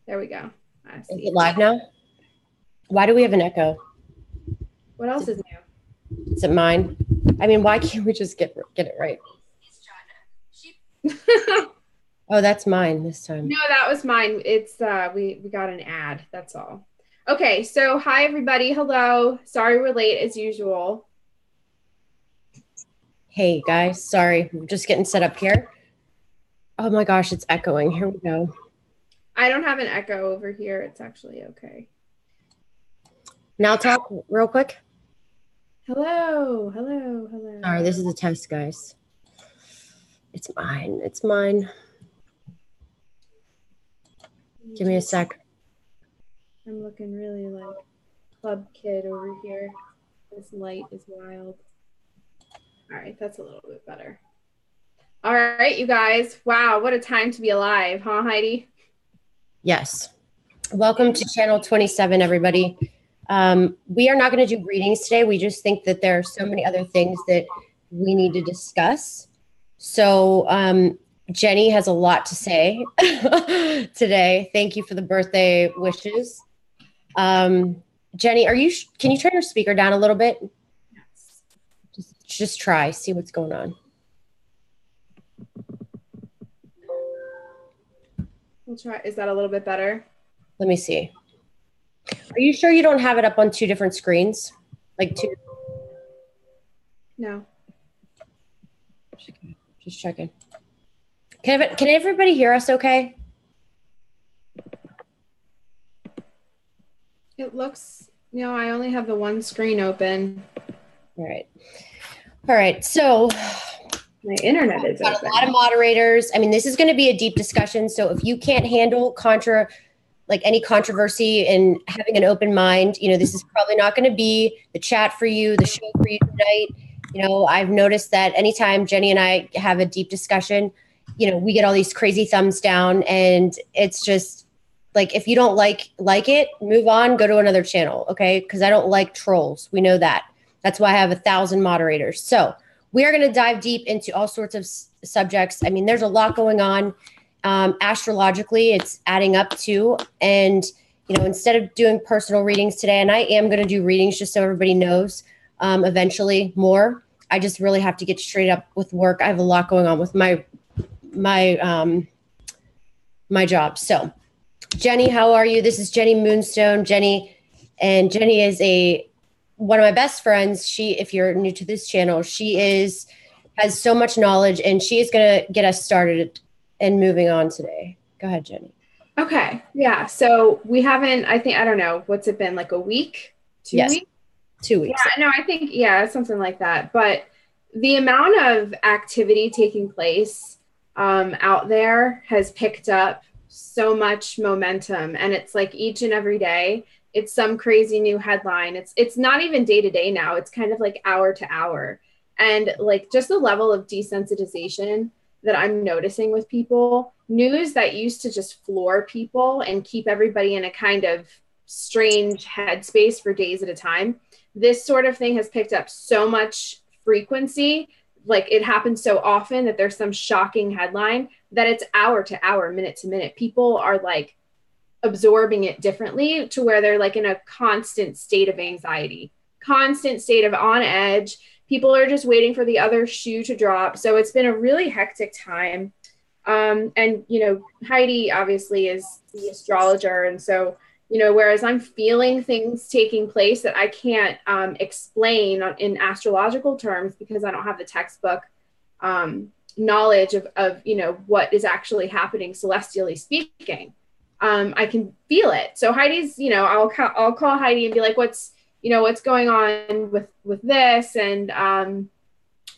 There we go. I Is see. it live now? Why do we have an echo? What else is new? Is it mine? I mean, why can't we just get it right? Oh, that's mine this time. No, that was mine. It's we got an ad. That's all. Okay, so hi everybody. Hello. Sorry we're late as usual. Hey guys, sorry, we're just getting set up here. Oh my gosh, it's echoing. Here we go. I don't have an echo over here. It's actually okay. Now talk real quick. Hello. Hello. Hello. Sorry, this is a test, guys. It's mine. It's mine. Give me a sec. I'm looking really like club kid over here. This light is wild. All right, that's a little bit better. All right, you guys. Wow, what a time to be alive, huh, Heidi? Yes. Welcome to channel 27, everybody. We are not going to do readings today. We just think that there are so many other things that we need to discuss. So Jenny has a lot to say today. Thank you for the birthday wishes. Jenny, can you turn your speaker down a little bit? Yes. Just try, see what's going on. We'll try. Is that a little bit better? Let me see. Are you sure you don't have it up on two different screens? Like two? No. Just checking. Can everybody hear us okay? It looks, I only have the one screen open. All right. All right. So my internet is open. A lot of moderators. I mean, this is going to be a deep discussion. So if you can't handle any controversy and having an open mind, this is probably not going to be the chat for you, the show for you tonight. I've noticed that anytime Jenny and I have a deep discussion, we get all these crazy thumbs down, and it's just like, if you don't like it, move on, go to another channel. Okay. Because I don't like trolls. We know that. That's why I have 1,000 moderators. So we are going to dive deep into all sorts of subjects. I mean, there's a lot going on. Astrologically, it's adding up to, and instead of doing personal readings today, and I am going to do readings just so everybody knows, eventually more. I just really have to get straight up with work. I have a lot going on with my job. So, Jenny, how are you? This is Jenny Moonstone. Jenny is one of my best friends. If you're new to this channel, has so much knowledge, and she is going to get us started and moving on today. Go ahead, Jenny. Okay. Yeah. So we haven't, I don't know, what's it been, like a week? 2 weeks? 2 weeks. Yeah, no, I think, something like that. But the amount of activity taking place out there has picked up so much momentum, and it's like each and every day it's some crazy new headline. It's not even day to day now. It's kind of like hour to hour. And like just the level of desensitization that I'm noticing with people, news that used to just floor people and keep everybody in a kind of strange headspace for days at a time. This sort of thing has picked up so much frequency. Like it happens so often that there's some shocking headline that it's hour to hour, minute to minute. People are like absorbing it differently to where they're like in a constant state of anxiety, constant state of on edge. People are just waiting for the other shoe to drop. So it's been a really hectic time. And, Heidi obviously is the astrologer. And so, whereas I'm feeling things taking place that I can't explain in astrological terms because I don't have the textbook knowledge of what is actually happening celestially speaking. I can feel it. So Heidi's, I'll call Heidi and be like, what's going on with this and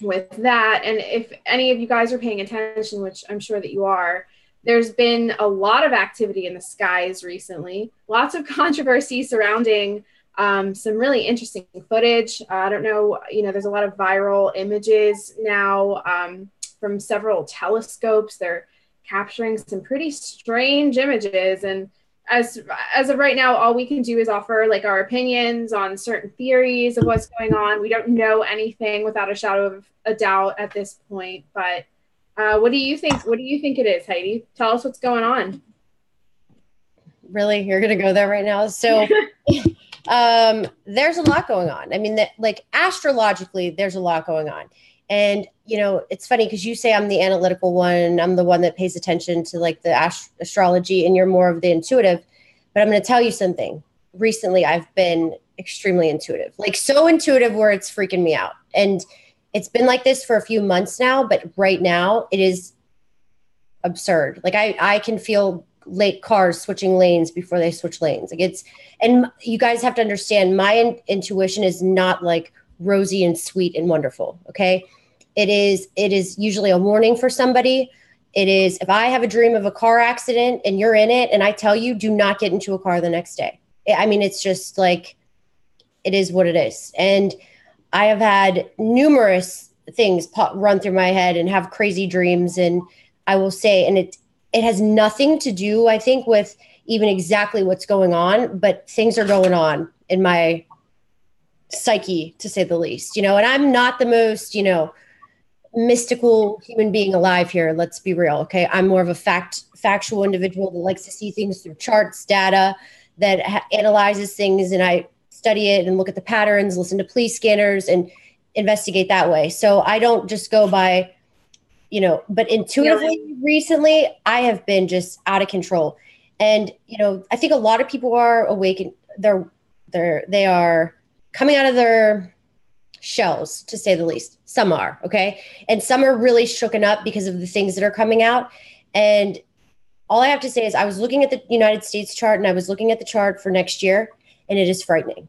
with that. And if any of you guys are paying attention, which I'm sure that you are, there's been a lot of activity in the skies recently, lots of controversy surrounding some really interesting footage. I don't know, there's a lot of viral images now from several telescopes. They're capturing some pretty strange images. And as of right now, all we can do is offer like our opinions on certain theories of what's going on. We don't know anything without a shadow of a doubt at this point. But what do you think? What do you think it is, Heidi? Tell us what's going on. Really? You're going to go there right now? So there's a lot going on. I mean, that like astrologically, there's a lot going on. And, you know, it's funny because you say I'm the analytical one. I'm the one that pays attention to like the astrology, and you're more of the intuitive. But I'm going to tell you something. Recently, I've been extremely intuitive, like so intuitive where it's freaking me out. And it's been like this for a few months now, but right now it is absurd. Like I can feel late cars switching lanes before they switch lanes. Like it's, and you guys have to understand my intuition is not like rosy and sweet and wonderful. Okay. It is usually a warning for somebody. It is, if I have a dream of a car accident and you're in it and I tell you, do not get into a car the next day. I mean, it's just like, it is what it is. And I have had numerous things run through my head and have crazy dreams. And I will say, and it has nothing to do, I think, with even exactly what's going on, but things are going on in my psyche, to say the least, you know, and I'm not the most, you know, mystical human being alive here. Let's be real. Okay. I'm more of a factual individual that likes to see things through charts, data, that analyzes things. And I study it and look at the patterns, listen to police scanners and investigate that way. So I don't just go by, you know, but intuitively recently I have been just out of control. And, you know, I think a lot of people are awakened. They are coming out of their shells, to say the least. Some are, okay? And some are really shooken up because of the things that are coming out. And all I have to say is I was looking at the United States chart and I was looking at the chart for next year, and it is frightening.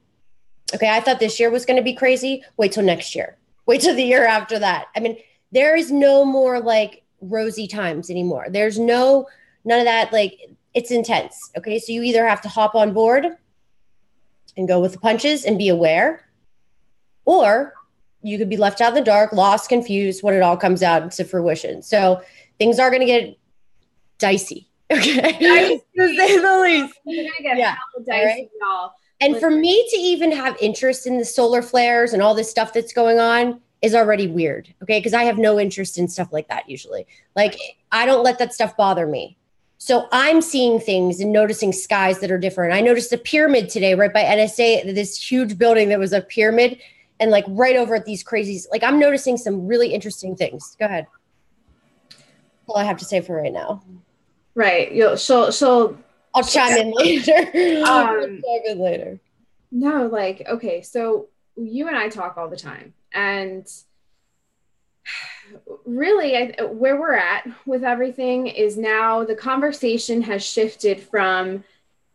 Okay, I thought this year was going to be crazy. Wait till next year. Wait till the year after that. I mean, there is no more like rosy times anymore. There's none of that. Like, it's intense. Okay, so you either have to hop on board and go with the punches and be aware, or you could be left out in the dark, lost, confused when it all comes out into fruition. So things are going to get dicey. Okay. To say the least. You're going to get hella dicey, right? y'all. And for me to even have interest in the solar flares and all this stuff that's going on is already weird. Okay. Because I have no interest in stuff like that usually. Like, I don't let that stuff bother me. So I'm seeing things and noticing skies that are different. I noticed a pyramid today right by NSA, this huge building that was a pyramid, and like right over at these crazies. Like, I'm noticing some really interesting things. Go ahead. That's all I have to say for right now. Right. I'll chime in later. No, like, okay, so you and I talk all the time, and really where we're at with everything is now the conversation has shifted from,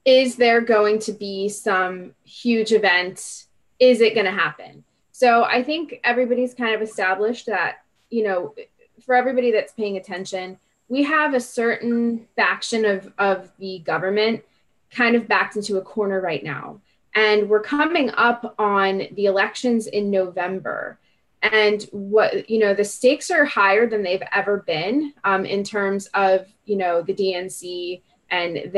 is there going to be some huge event? Is it going to happen? So I think everybody's kind of established that, you know, for everybody that's paying attention, we have a certain faction of the government kind of backed into a corner right now. And we're coming up on the elections in November. And the stakes are higher than they've ever been in terms of, you know, the DNC and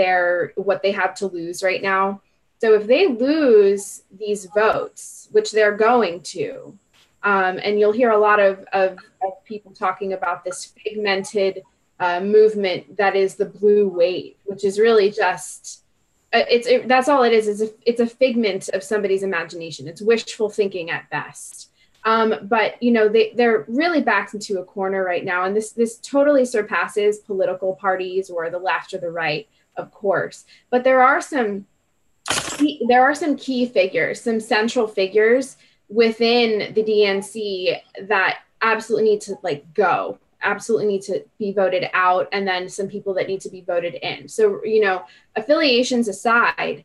what they have to lose right now. So if they lose these votes, which they're going to, and you'll hear a lot of people talking about this figmented movement that is the blue wave, which is really just, that's all it is. It's a figment of somebody's imagination. It's wishful thinking at best. But, you know, they're really backed into a corner right now. And this totally surpasses political parties or the left or the right, of course. But there are some key figures, some central figures within the DNC that absolutely need to absolutely need to be voted out, and then some people that need to be voted in. So, you know, affiliations aside,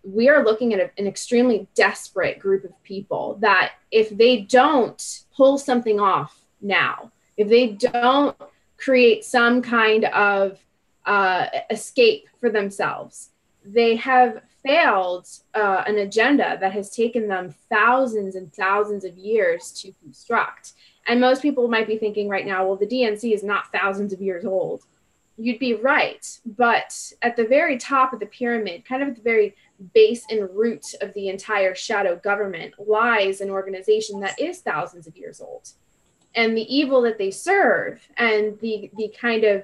we are looking at an extremely desperate group of people that if they don't pull something off now, if they don't create some kind of escape for themselves, they have failed an agenda that has taken them thousands and thousands of years to construct. And most people might be thinking right now, well, the DNC is not thousands of years old. You'd be right. But at the very top of the pyramid, kind of at the very base and root of the entire shadow government, lies an organization that is thousands of years old. And the evil that they serve and the kind of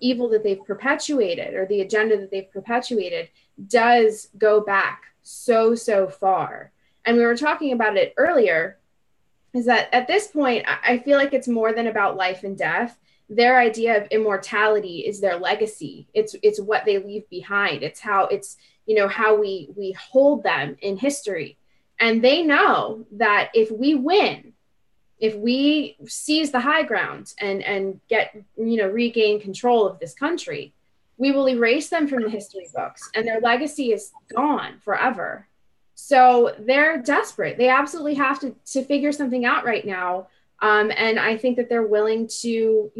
evil that they've perpetuated, or the agenda that they've perpetuated, does go back so, so far. And we were talking about it earlier, is that at this point, I feel like it's more than about life and death. Their idea of immortality is their legacy. It's what they leave behind. It's how how we hold them in history. And they know that if we win, if we seize the high ground and get, regain control of this country, we will erase them from the history books, and their legacy is gone forever. So they're desperate. They absolutely have to figure something out right now. And I think that they're willing to,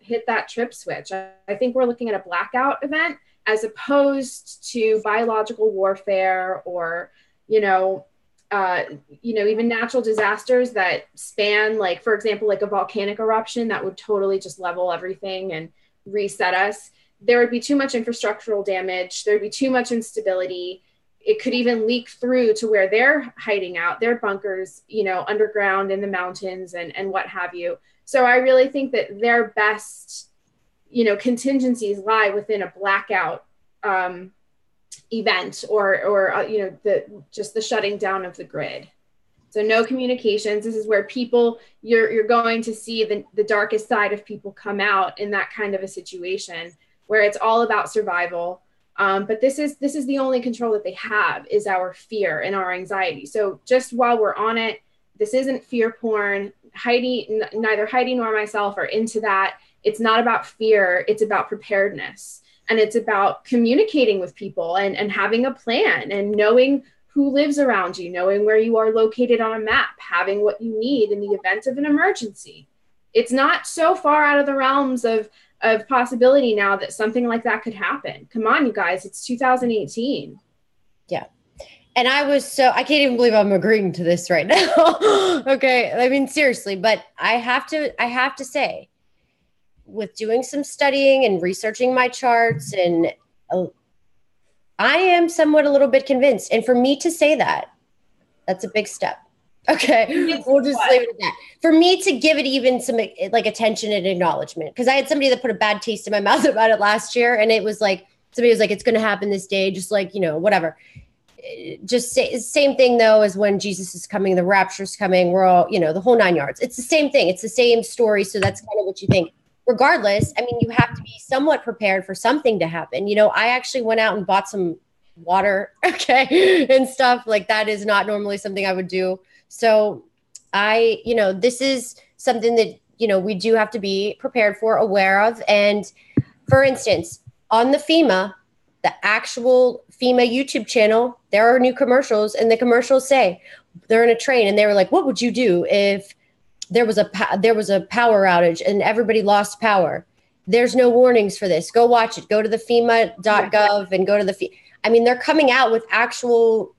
hit that trip switch. I think we're looking at a blackout event as opposed to biological warfare or, even natural disasters that span, like, for example, like a volcanic eruption that would totally just level everything and reset us. There would be too much infrastructural damage. There'd be too much instability. It could even leak through to where they're hiding out, their bunkers, underground in the mountains and what have you. So I really think that their best, contingencies lie within a blackout event or the shutting down of the grid. So no communications. This is where people, you're going to see the darkest side of people come out in that kind of a situation where it's all about survival. But this is the only control that they have, is our fear and our anxiety. So just while we're on it, this isn't fear porn. Neither Heidi nor myself are into that. It's not about fear. It's about preparedness. And it's about communicating with people and having a plan and knowing who lives around you, knowing where you are located on a map, having what you need in the event of an emergency. It's not so far out of the realms of possibility now that something like that could happen. Come on, you guys, it's 2018. Yeah. And I can't even believe I'm agreeing to this right now. Okay. I mean, seriously, but I have to say, with doing some studying and researching my charts, and I am somewhat a little bit convinced. And for me to say that, that's a big step. Okay. We'll just leave it at that. For me to give it even some like attention and acknowledgement, because I had somebody that put a bad taste in my mouth about it last year. And it was like, somebody was like, it's going to happen this day. Just like, whatever. Just same thing though, as when Jesus is coming, the rapture's coming, we're all, the whole 9 yards. It's the same thing. It's the same story. So that's kind of what you think. Regardless, I mean, you have to be somewhat prepared for something to happen. I actually went out and bought some water, okay, and stuff like that is not normally something I would do. So this is something that, we do have to be prepared for, aware of. And for instance, on the actual FEMA YouTube channel, there are new commercials, and the commercials say they're in a train and they were like, what would you do if there was a power outage and everybody lost power? There's no warnings for this. Go watch it. Go to the FEMA.gov and go to they're coming out with actual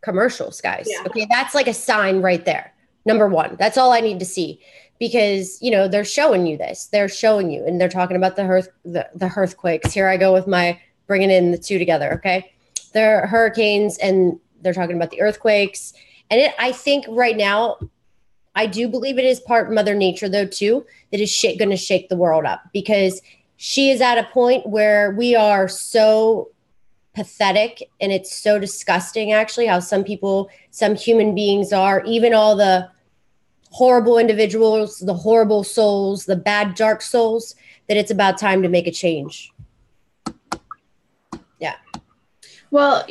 commercials, guys. Yeah. Okay. That's like a sign right there. Number one, that's all I need to see, because, they're showing you this, and they're talking about the earthquakes. Here I go with my bringing in the two together. Okay. They're hurricanes, and they're talking about the earthquakes. And I think right now, I do believe it is part Mother Nature, though, too, that is going to shake the world up, because she is at a point where we are so pathetic, and it's so disgusting, actually, how some human beings are, even all the horrible individuals, the horrible souls, the bad, dark souls, that it's about time to make a change. Yeah. Well,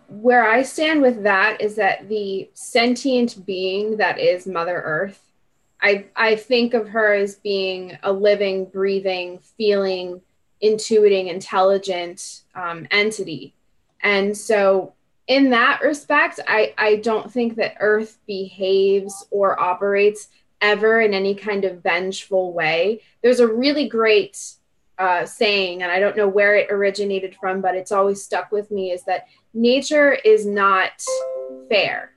where I stand with that is that the sentient being that is Mother Earth, I think of her as being a living, breathing, feeling, intuiting, intelligent entity. And so in that respect, I don't think that Earth behaves or operates ever in any kind of vengeful way. There's a really great saying, and I don't know where it originated from, but it's always stuck with me, is that nature is not fair,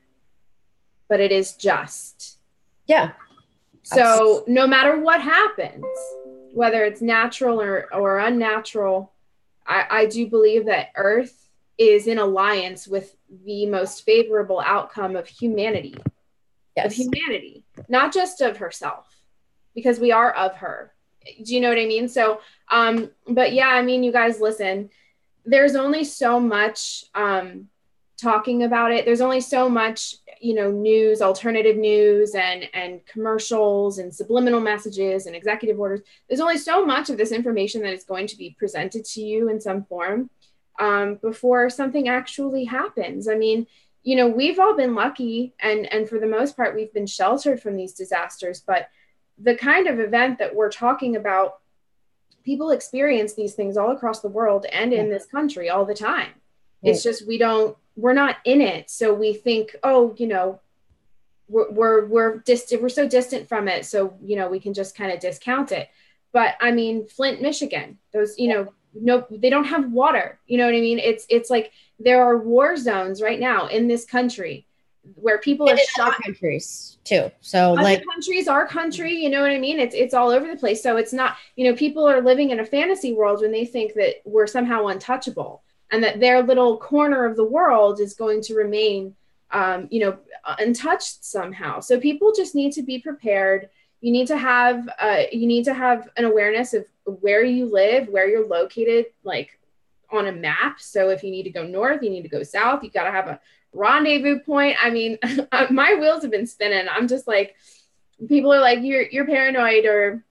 but it is just. Yeah. So no matter what happens, whether it's natural or unnatural, I do believe that Earth is in alliance with the most favorable outcome of humanity. Yes. Of humanity, not just of herself, because we are of her. Do you know what I mean? So, but yeah, I mean, you guys listen, there's only so much, talking about it. There's only so much, news, alternative news and commercials and subliminal messages and executive orders. There's only so much of this information that is going to be presented to you in some form, before something actually happens. I mean, we've all been lucky and for the most part, we've been sheltered from these disasters, but the kind of event that we're talking about, people experience these things all across the world and in this country all the time. Right. It's just, we're not in it. So we think, oh, we're so distant from it. So, we can just kind of discount it. But I mean, Flint, Michigan, those, no, they don't have water. You know what I mean? It's like there are war zones right now in this country where people are shot. Other countries too. So other countries, our country, you know what I mean? It's all over the place. So it's not, people are living in a fantasy world when they think that we're somehow untouchable and that their little corner of the world is going to remain, untouched somehow. So people just need to be prepared. You need to have an awareness of where you live, where you're located, like on a map. So if you need to go north, you need to go south, you got to have a rendezvous point. I mean, my wheels have been spinning. I'm just like, people are like, you're paranoid or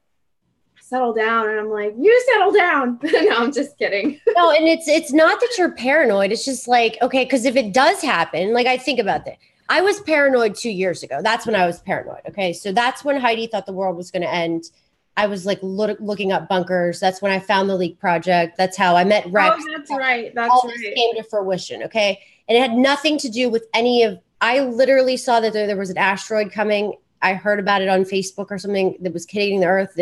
settle down. And I'm like, you settle down. No, I'm just kidding. No, and it's not that you're paranoid. It's just like, okay, because if it does happen, like I think about that. I was paranoid 2 years ago. That's when I was paranoid. Okay. So that's when Heidi thought the world was going to end. I was like looking up bunkers. That's when I found the Leak Project. That's how I met Rex. Oh, that's right. That's all right. This came to fruition. Okay. And it had nothing to do with I literally saw that there was an asteroid coming. I heard about it on Facebook or something that was hitting the earth.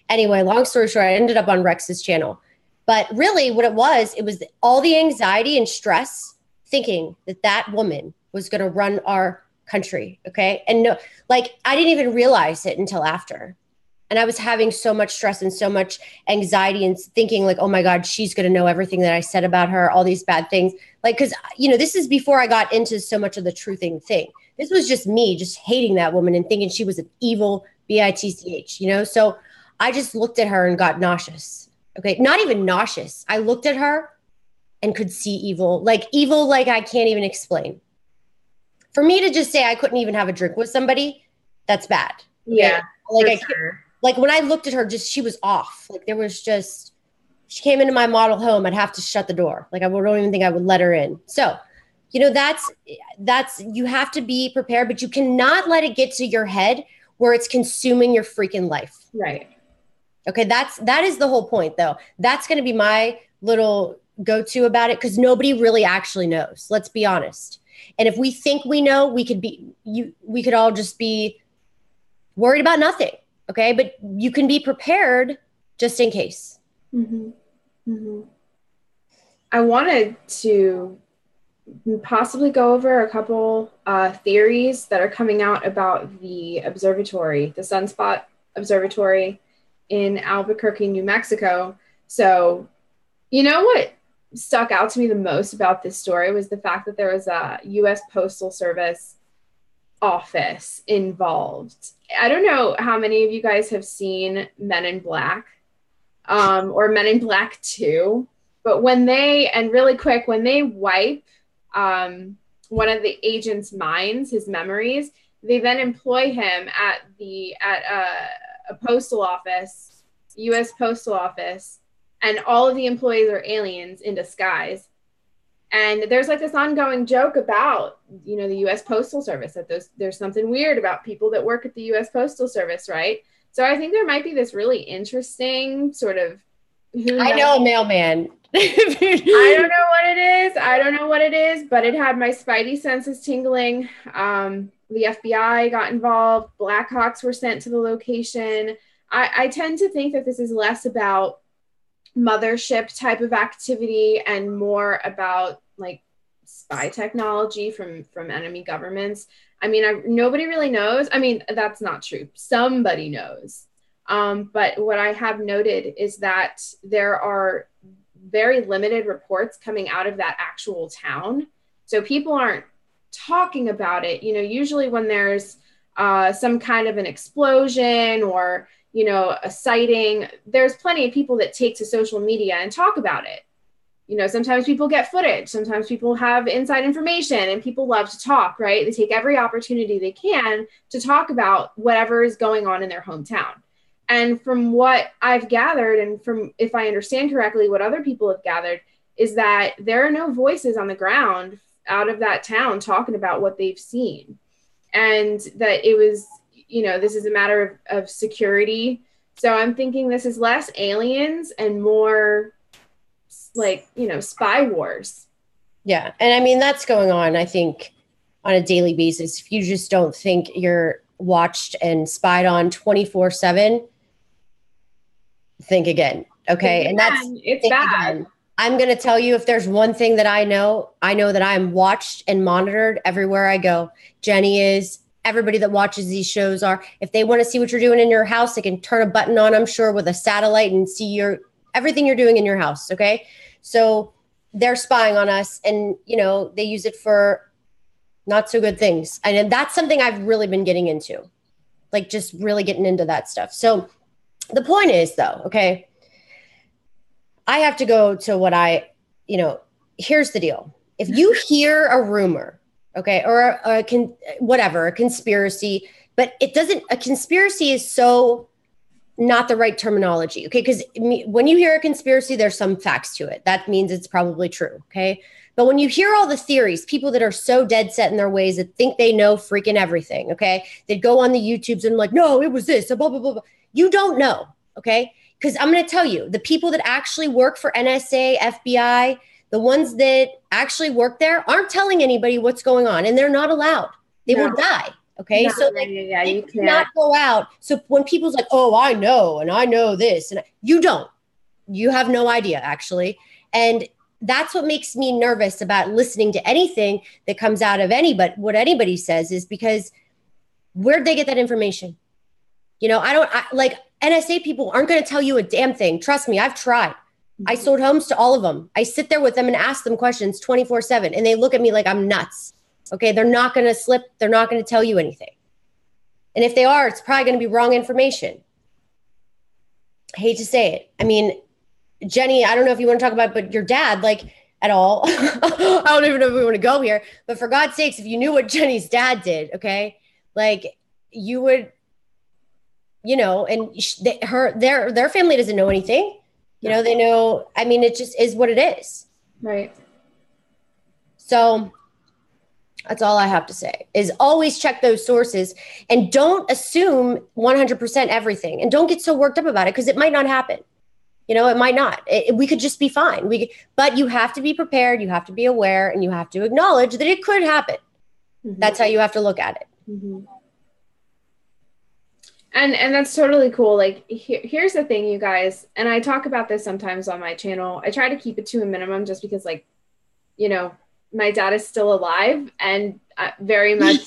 Anyway, long story short, I ended up on Rex's channel. But really what it was all the anxiety and stress thinking that woman was going to run our country. Okay. And no, like I didn't even realize it until after. And I was having so much stress and so much anxiety and thinking like, oh my God, she's going to know everything that I said about her, all these bad things. Like, cause this is before I got into so much of the truthing thing. This was just me just hating that woman and thinking she was an evil bitch, So I just looked at her and got nauseous. Okay. Not even nauseous. I looked at her and could see evil like I can't even explain. For me to just say I couldn't even have a drink with somebody, that's bad. Okay? Yeah. Like when I looked at her, she was off. Like she came into my model home. I'd have to shut the door. Like I don't even think I would let her in. So, that's, you have to be prepared, but you cannot let it get to your head where it's consuming your freaking life. Right. Okay. That is the whole point though. That's going to be my little go-to about it. Cause nobody really actually knows. Let's be honest. And if we think we know, we could all just be worried about nothing. Okay. But you can be prepared just in case. Mm-hmm. Mm-hmm. I wanted to possibly go over a couple theories that are coming out about the observatory, the Sunspot Observatory in Albuquerque, New Mexico. So, what stuck out to me the most about this story was the fact that there was a U.S. Postal Service office involved. I don't know how many of you guys have seen Men in Black or Men in Black 2, but when they wipe one of the agent's minds, his memories, they then employ him at a postal office, U.S. Postal Office, and all of the employees are aliens in disguise. And there's like this ongoing joke about, the U.S. Postal Service, that there's something weird about people that work at the U.S. Postal Service, right? So I think there might be this really interesting sort of, I know a mailman. I don't know what it is, but it had my spidey senses tingling. The FBI got involved. Blackhawks were sent to the location. I tend to think that this is less about mothership type of activity and more about like spy technology from enemy governments. I mean, nobody really knows. I mean, that's not true. Somebody knows. But what I have noted is that there are very limited reports coming out of that actual town. So people aren't talking about it. Usually when there's some kind of an explosion or, a sighting. There's plenty of people that take to social media and talk about it. Sometimes people get footage, sometimes people have inside information, and people love to talk, right? They take every opportunity they can to talk about whatever is going on in their hometown. And from what I've gathered, and from, if I understand correctly, what other people have gathered, is that there are no voices on the ground out of that town talking about what they've seen. And that it was, this is a matter of security. So I'm thinking this is less aliens and more like, spy wars. Yeah. And I mean, that's going on, I think, on a daily basis. If you just don't think you're watched and spied on 24/7, think again. Okay. And it's bad. Again. I'm going to tell you, if there's one thing that I know that I'm watched and monitored everywhere I go. Jenny is, everybody that watches these shows are. If they want to see what you're doing in your house, they can turn a button on, I'm sure, with a satellite and see everything you're doing in your house. Okay. So they're spying on us, and, they use it for not so good things. And that's something I've really been getting into, like just really getting into that stuff. So the point is, though, okay, I have to go to what here's the deal. If you hear a rumor, okay, or a conspiracy, but a conspiracy is so not the right terminology, okay? Because when you hear a conspiracy, there's some facts to it. That means it's probably true, okay? But when you hear all the theories, people that are so dead set in their ways that think they know freaking everything, okay? They go on the YouTubes and like, no, it was this, blah, blah, blah, blah. You don't know, okay? Because I'm going to tell you, the people that actually work for NSA, FBI, the ones that actually work there aren't telling anybody what's going on, and they're not allowed. They will die. Okay. No, so you cannot go out. So when people's like, oh, I know, and I know this, and you don't, you have no idea actually. And that's what makes me nervous about listening to anything that comes out of what anybody says, is because where'd they get that information? Like NSA people aren't going to tell you a damn thing. Trust me. I've tried. I sold homes to all of them. I sit there with them and ask them questions 24/7, and they look at me like I'm nuts. Okay. They're not going to slip. They're not going to tell you anything. And if they are, it's probably going to be wrong information. I hate to say it. I mean, Jenny, I don't know if you want to talk about, but your dad, like, at all. I don't even know if we want to go here, but for God's sakes, if you knew what Jenny's dad did, okay, like you would, and their family doesn't know anything. They know, I mean, it just is what it is. Right. So that's all I have to say, is always check those sources and don't assume 100% everything, and don't get so worked up about it, because it might not happen. It might not. We could just be fine. But you have to be prepared. You have to be aware, and you have to acknowledge that it could happen. Mm-hmm. That's how you have to look at it. Mm-hmm. And that's totally cool. Like, here's the thing, you guys, and I talk about this sometimes on my channel. I try to keep it to a minimum, just because, like, my dad is still alive, and very much,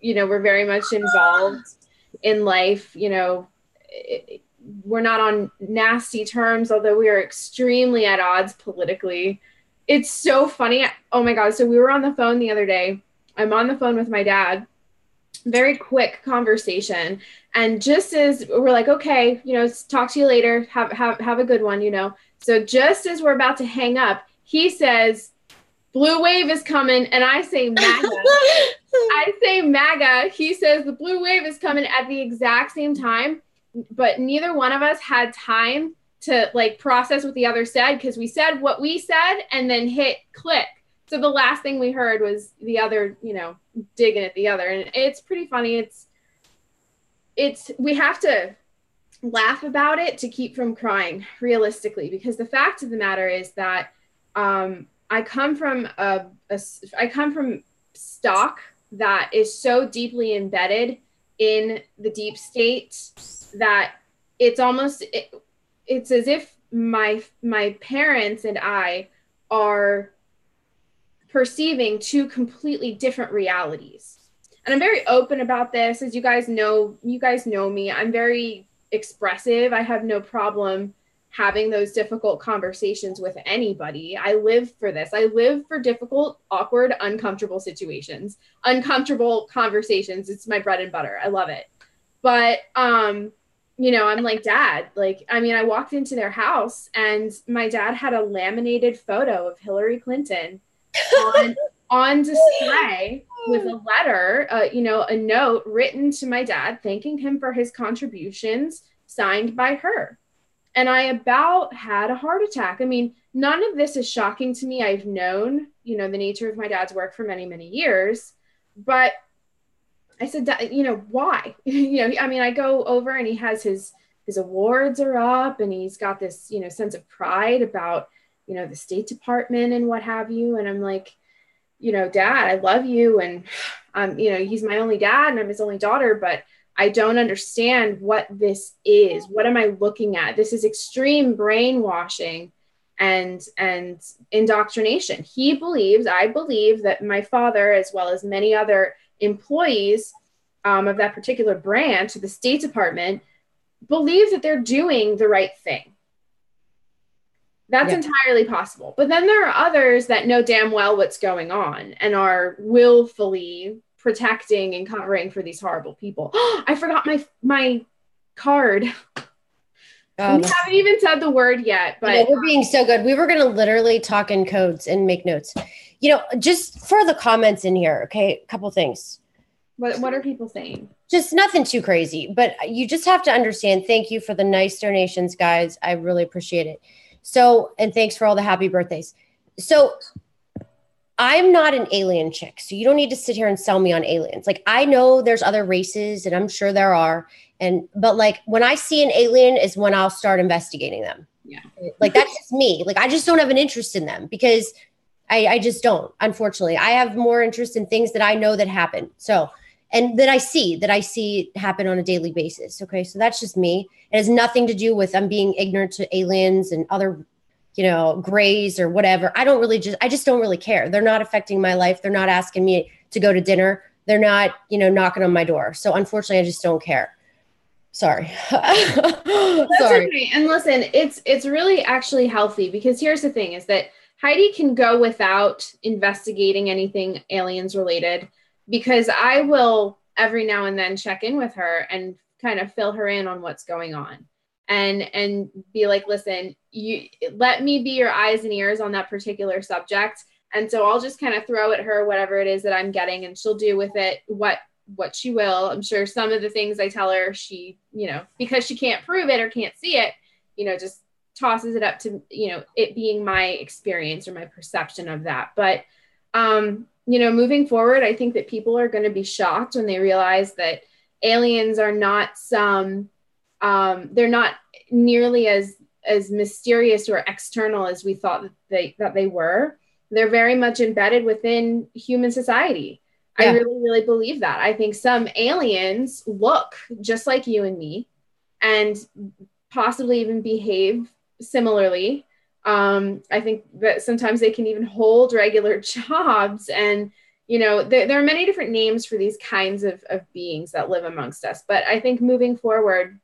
we're very much involved in life. We're not on nasty terms, although we are extremely at odds politically. It's so funny. Oh my God. So we were on the phone the other day. I'm on the phone with my dad, very quick conversation. And just as we're like, okay, talk to you later. Have a good one, So just as we're about to hang up, he says, blue wave is coming. And I say MAGA. I say MAGA. He says the blue wave is coming at the exact same time. But neither one of us had time to like process what the other said, because we said what we said and then hit click. So the last thing we heard was the other, digging at the other. And it's pretty funny. We have to laugh about it to keep from crying, realistically, because the fact of the matter is that I come from stock that is so deeply embedded in the deep state that it's almost, it's as if my parents and I are perceiving two completely different realities. And I'm very open about this. As you guys know me, I'm very expressive. I have no problem having those difficult conversations with anybody. I live for this. I live for difficult, awkward, uncomfortable situations, uncomfortable conversations. It's my bread and butter. I love it. But I'm like, Dad, like, I mean, I walked into their house and my dad had a laminated photo of Hillary Clinton on on display with a letter, a note written to my dad thanking him for his contributions, signed by her. And I about had a heart attack. I mean, none of this is shocking to me. I've known, the nature of my dad's work for many, many years, but I said, why? I mean, I go over and he has his awards are up and he's got this, sense of pride about, the State Department and what have you. And I'm like, Dad, I love you. And, he's my only dad and I'm his only daughter, but I don't understand what this is. What am I looking at? This is extreme brainwashing and indoctrination. I believe that my father, as well as many other employees of that particular branch of the State Department, believe that they're doing the right thing. That's entirely possible. But then there are others that know damn well what's going on and are willfully protecting and covering for these horrible people. I forgot my card. We haven't even said the word yet, but we're being so good. We were going to literally talk in codes and make notes. Just for the comments in here, okay, a couple things. What are people saying? Just nothing too crazy, but you just have to understand. Thank you for the nice donations, guys. I really appreciate it. So, and thanks for all the happy birthdays. So I'm not an alien chick, so you don't need to sit here and sell me on aliens. Like, I know there's other races and I'm sure there are. But like when I see an alien is when I'll start investigating them. Yeah. Like, that's just me. Like, I just don't have an interest in them because I just don't, unfortunately. I have more interest in things that I know that happen. So, and that I see happen on a daily basis. Okay. So that's just me. It has nothing to do with I'm being ignorant to aliens and other, grays or whatever. I just don't really care. They're not affecting my life. They're not asking me to go to dinner. They're not, knocking on my door. So unfortunately, I just don't care. Sorry. That's Sorry. Okay. And listen, it's really actually healthy because here's the thing is that Heidi can go without investigating anything aliens related because I will every now and then check in with her and kind of fill her in on what's going on and be like, listen, you let me be your eyes and ears on that particular subject. And so I'll just kind of throw at her whatever it is that I'm getting and she'll do with it what she will. I'm sure some of the things I tell her, she, because she can't prove it or can't see it, just tosses it up to, it being my experience or my perception of that. But, moving forward, I think that people are going to be shocked when they realize that aliens are not they're not nearly as mysterious or external as we thought that they were. They're very much embedded within human society. Yeah. I really, really believe that. I think some aliens look just like you and me and possibly even behave similarly. I think that sometimes they can even hold regular jobs and, there are many different names for these kinds of beings that live amongst us. But I think moving forward,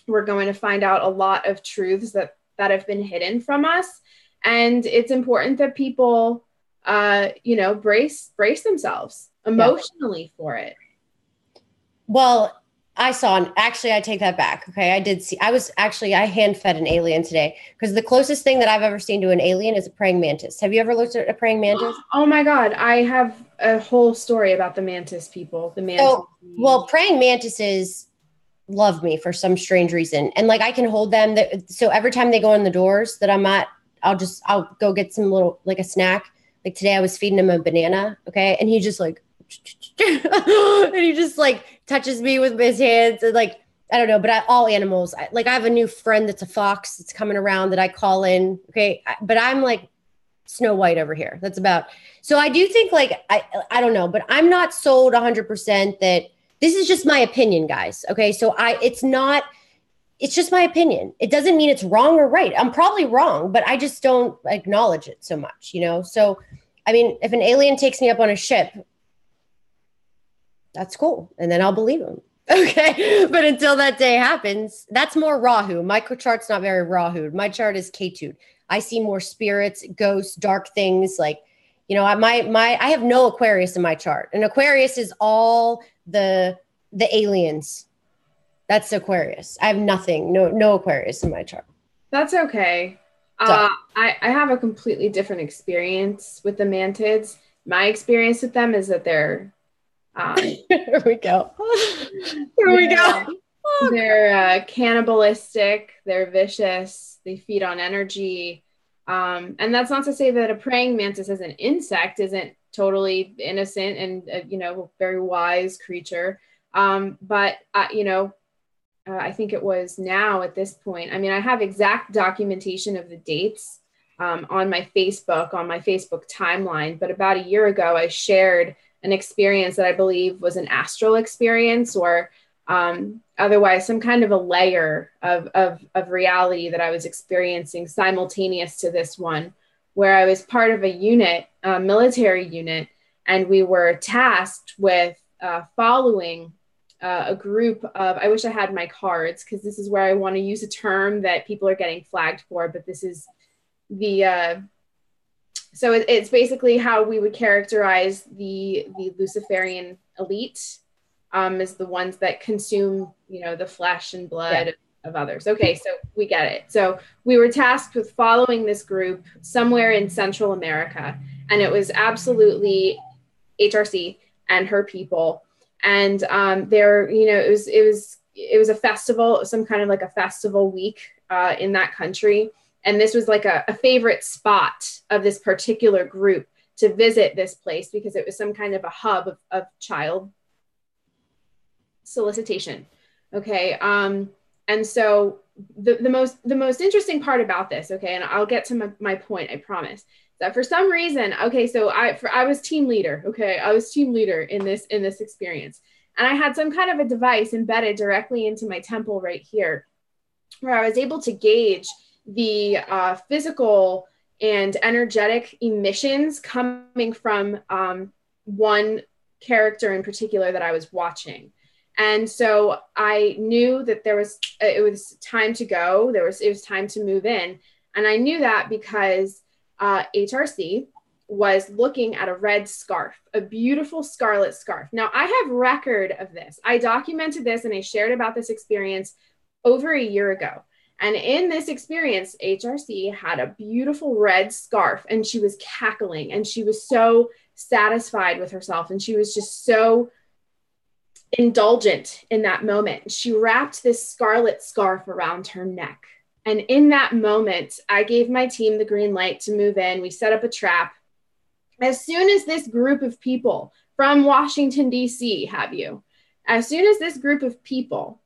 we're going to find out a lot of truths that have been hidden from us. And it's important that people, brace themselves emotionally for it. Well, I take that back. Okay. I hand fed an alien today because the closest thing that I've ever seen to an alien is a praying mantis. Have you ever looked at a praying mantis? Oh my God. I have a whole story about the mantis people, well, praying mantises love me for some strange reason. And like, I can hold them. So every time they go in the doors that I'm at, I'll go get some little, like a snack. Like today I was feeding him a banana. Okay. And he just like, and he just like touches me with his hands and like, I don't know, but all animals, I have a new friend that's a fox that's coming around that I call in. Okay. But I'm like Snow White over here. That's about, so I do think like, I don't know, but I'm not sold 100% that this is just my opinion, guys. Okay. So it's just my opinion. It doesn't mean it's wrong or right. I'm probably wrong, but I just don't acknowledge it so much, So, I mean, if an alien takes me up on a ship, that's cool. And then I'll believe him. Okay. But until that day happens, that's more Rahu. My chart's not very Rahu. My chart is Ketu. I see more spirits, ghosts, dark things. Like, I have no Aquarius in my chart. And Aquarius is all the aliens. That's Aquarius. I have nothing, no Aquarius in my chart. That's okay. So. I have a completely different experience with the mantids. My experience with them is that they're Here we go. Here we go. They're cannibalistic. They're vicious. They feed on energy. And that's not to say that a praying mantis as an insect isn't totally innocent and, very wise creature. But I think it was now at this point. I mean, I have exact documentation of the dates on my Facebook timeline. But about a year ago, I shared an experience that I believe was an astral experience, or otherwise some kind of a layer of reality that I was experiencing simultaneous to this one, where I was part of a unit, a military unit, and we were tasked with following a group of, I wish I had my cards, because this is where I want to use a term that people are getting flagged for, but this is so it's basically how we would characterize the Luciferian elite as the ones that consume, the flesh and blood of others. Okay, so we get it. So we were tasked with following this group somewhere in Central America, and it was absolutely HRC and her people. And there, it was a festival, some kind of like a festival week in that country. And this was like a favorite spot of this particular group to visit this place, because it was some kind of a hub of child solicitation. Okay. And so the most interesting part about this, okay, and I'll get to my point, I promise, that for some reason, okay, so I was team leader. Okay. I was team leader in this experience. And I had some kind of a device embedded directly into my temple right here, where I was able to gauge the physical and energetic emissions coming from one character in particular that I was watching. And so I knew that it was time to go. It was time to move in. And I knew that because HRC was looking at a red scarf, a beautiful scarlet scarf. Now I have record of this. I documented this and I shared about this experience over a year ago. And in this experience, HRC had a beautiful red scarf, and she was cackling, and she was so satisfied with herself. And she was just so indulgent in that moment. She wrapped this scarlet scarf around her neck. And in that moment, I gave my team the green light to move in. We set up a trap. As soon as this group of people from Washington, D.C., as soon as this group of people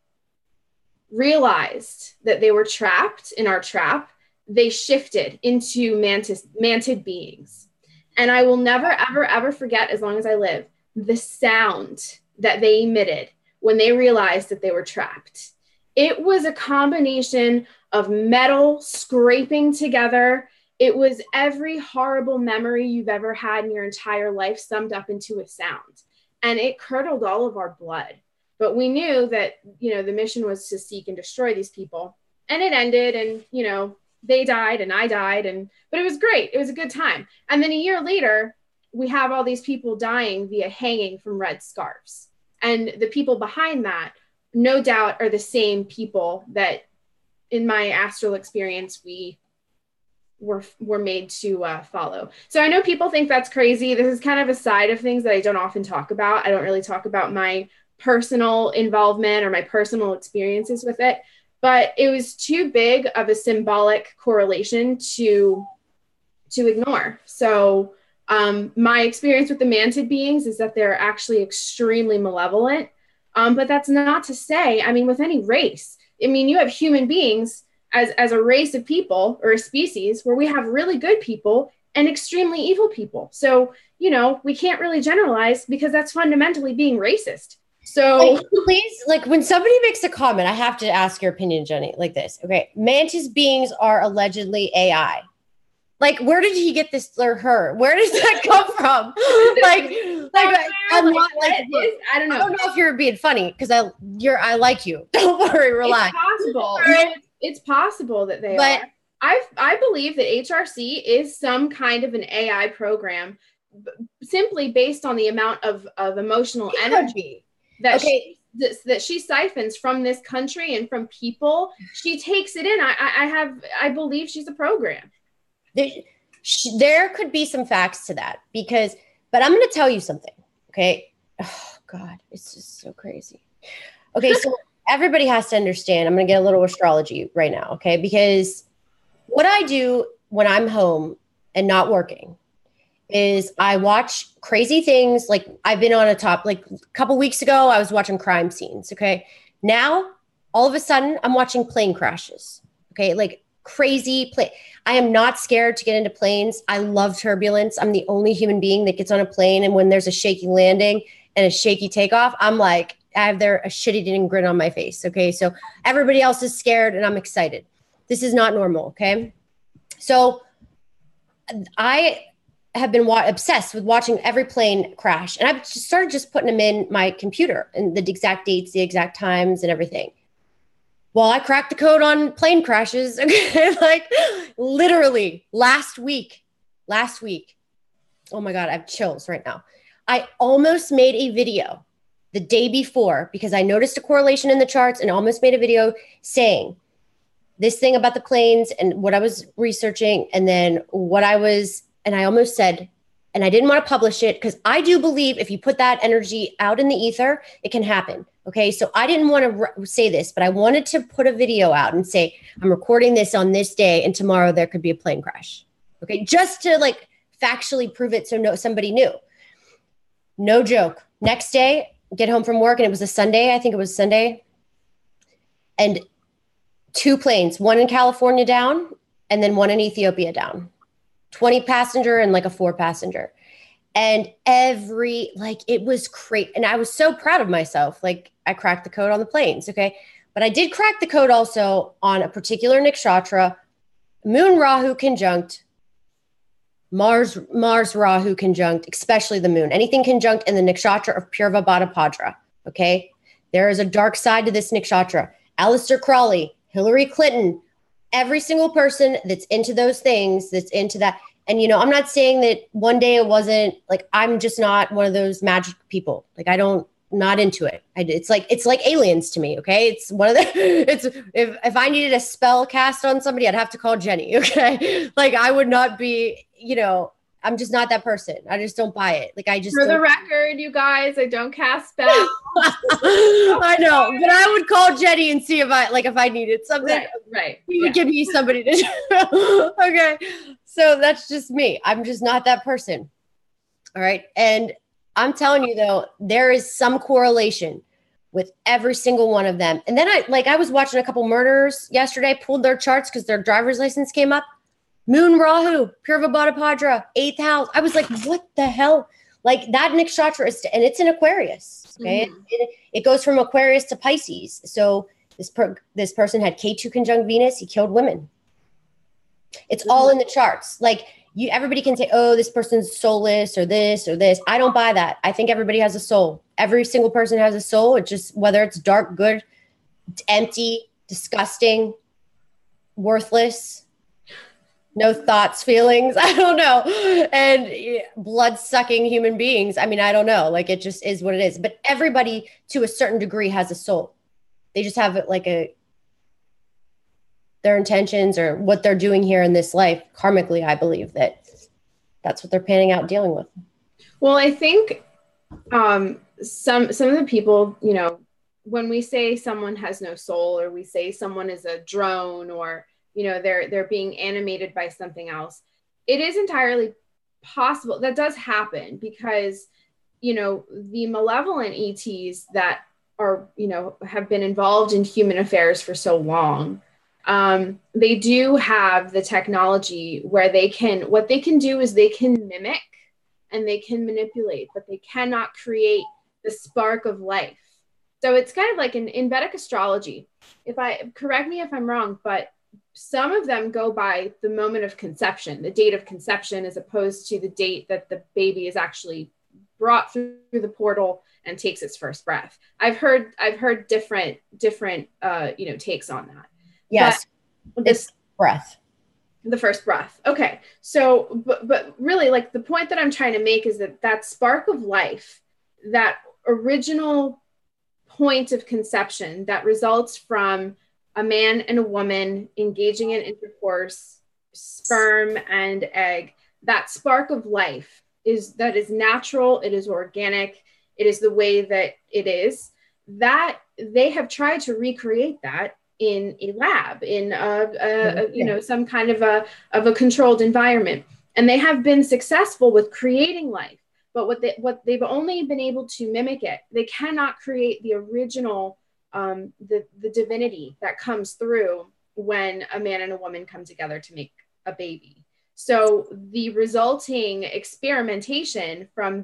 realized that they were trapped in our trap, they shifted into mantid beings. And I will never, ever, ever forget, as long as I live, the sound that they emitted when they realized that they were trapped. It was a combination of metal scraping together. It was every horrible memory you've ever had in your entire life summed up into a sound. And it curdled all of our blood. But we knew that, the mission was to seek and destroy these people. And it ended, and, they died and I died. But it was great. It was a good time. And then a year later, we have all these people dying via hanging from red scarves. And the people behind that, no doubt, are the same people that, in my astral experience, we were made to follow. So I know people think that's crazy. This is kind of a side of things that I don't often talk about. I don't really talk about my personal involvement or my personal experiences with it, but it was too big of a symbolic correlation to ignore. So my experience with the mantid beings is that they're actually extremely malevolent. But that's not to say, with any race, you have human beings as a race of people or a species where we have really good people and extremely evil people. So, we can't really generalize, because that's fundamentally being racist. So please, when somebody makes a comment, I have to ask your opinion, Jenny, like this. Okay. Mantis beings are allegedly AI. Where did he get this, or her? Where does that come from? I'm not I don't know if you're being funny, because I like you. Don't worry, relax. It's possible. It's possible that they are. I believe that HRC is some kind of an AI program, simply based on the amount of emotional energy that she that she siphons from this country and from people, she takes it in. I believe she's a program. There could be some facts to that but I'm going to tell you something. Okay. Oh God, it's just so crazy. Okay. So everybody has to understand, I'm going to get a little astrology right now. Okay. Because what I do when I'm home and not working is I watch crazy things. Like I've been on a couple weeks ago, I was watching crime scenes. Okay. Now, all of a sudden I'm watching plane crashes. Okay. Like crazy plane. I am not scared to get into planes. I love turbulence. I'm the only human being that gets on a plane. And when there's a shaky landing and a shaky takeoff, I'm like, I have a shit-eating grin on my face. Okay. So everybody else is scared and I'm excited. This is not normal. Okay. So I have been obsessed with watching every plane crash. And I've just started putting them in my computer and the exact dates, the exact times and everything. Well, I cracked the code on plane crashes. Okay. Like literally last week. Oh my God, I have chills right now. I almost made a video the day before because I noticed a correlation in the charts and almost made a video saying this thing about the planes and what I was researching and then and I almost said, and I didn't want to publish it because I do believe if you put that energy out in the ether, it can happen. Okay. So I didn't want to say this, but I wanted to put a video out and say, I'm recording this on this day and tomorrow there could be a plane crash. Okay. Just to factually prove it. So somebody knew. No joke. Next day, get home from work and it was a Sunday. I think it was Sunday. And 2 planes, one in California down and then one in Ethiopia down. 20 passenger and a 4 passenger. And it was great. And I was so proud of myself. I cracked the code on the planes. Okay. But I did crack the code also on a particular nakshatra, Moon Rahu conjunct, Mars Rahu conjunct, especially the moon, anything conjunct in the nakshatra of Purva Bhadrapada. Okay. There is a dark side to this nakshatra. Aleister Crowley, Hillary Clinton, every single person that's into those things, that's into that. And, I'm not saying that one day it wasn't I'm just not one of those magic people. Not into it. It's like aliens to me. Okay. It's one of the, if I needed a spell cast on somebody, I'd have to call Jenny. Okay. I would not be, I'm just not that person. I just don't buy it. For the record, you guys, I don't cast spells. I know, but I would call Jenny and see if I needed something. Right. He would give me somebody to do. Okay. So that's just me. I'm just not that person. All right. And I'm telling you though, there is some correlation with every single one of them. And then I was watching a couple murderers yesterday, pulled their charts because their driver's license came up. Moon Rahu, Purva Bhadrapada, 8th house. I was like, what the hell? That nakshatra is, and it's in Aquarius. Okay. Mm-hmm. It goes from Aquarius to Pisces. So this person had K2 conjunct Venus. He killed women. It's all in the charts. Everybody can say, oh, this person's soulless or this or this. I don't buy that. I think everybody has a soul. Every single person has a soul. It's just whether it's dark, good, empty, disgusting, worthless, no thoughts, feelings. I don't know. And blood-sucking human beings. I mean, I don't know. It just is what it is. But everybody to a certain degree has a soul. They just have their intentions or what they're doing here in this life. Karmically, I believe that's what they're panning out dealing with. Well, I think some of the people, when we say someone has no soul or we say someone is a drone or they're being animated by something else, it is entirely possible that does happen because the malevolent ETs that are have been involved in human affairs for so long, they do have the technology where what they can do is they can mimic and they can manipulate, but they cannot create the spark of life. So it's kind of like in Vedic astrology, correct me if I'm wrong, but some of them go by the moment of conception, the date of conception, as opposed to the date that the baby is actually brought through the portal and takes its first breath. I've heard different takes on that. Yes. This breath. The first breath. Okay. So, but really the point that I'm trying to make is that spark of life, that original point of conception that results from a man and a woman engaging in intercourse, sperm and egg, that spark of life is natural, it is organic, it is the way that it is, that they have tried to recreate that in a lab, in some kind of a controlled environment. And they have been successful with creating life. But what they've only been able to mimic it. They cannot create the original, the divinity that comes through when a man and a woman come together to make a baby. So the resulting experimentation from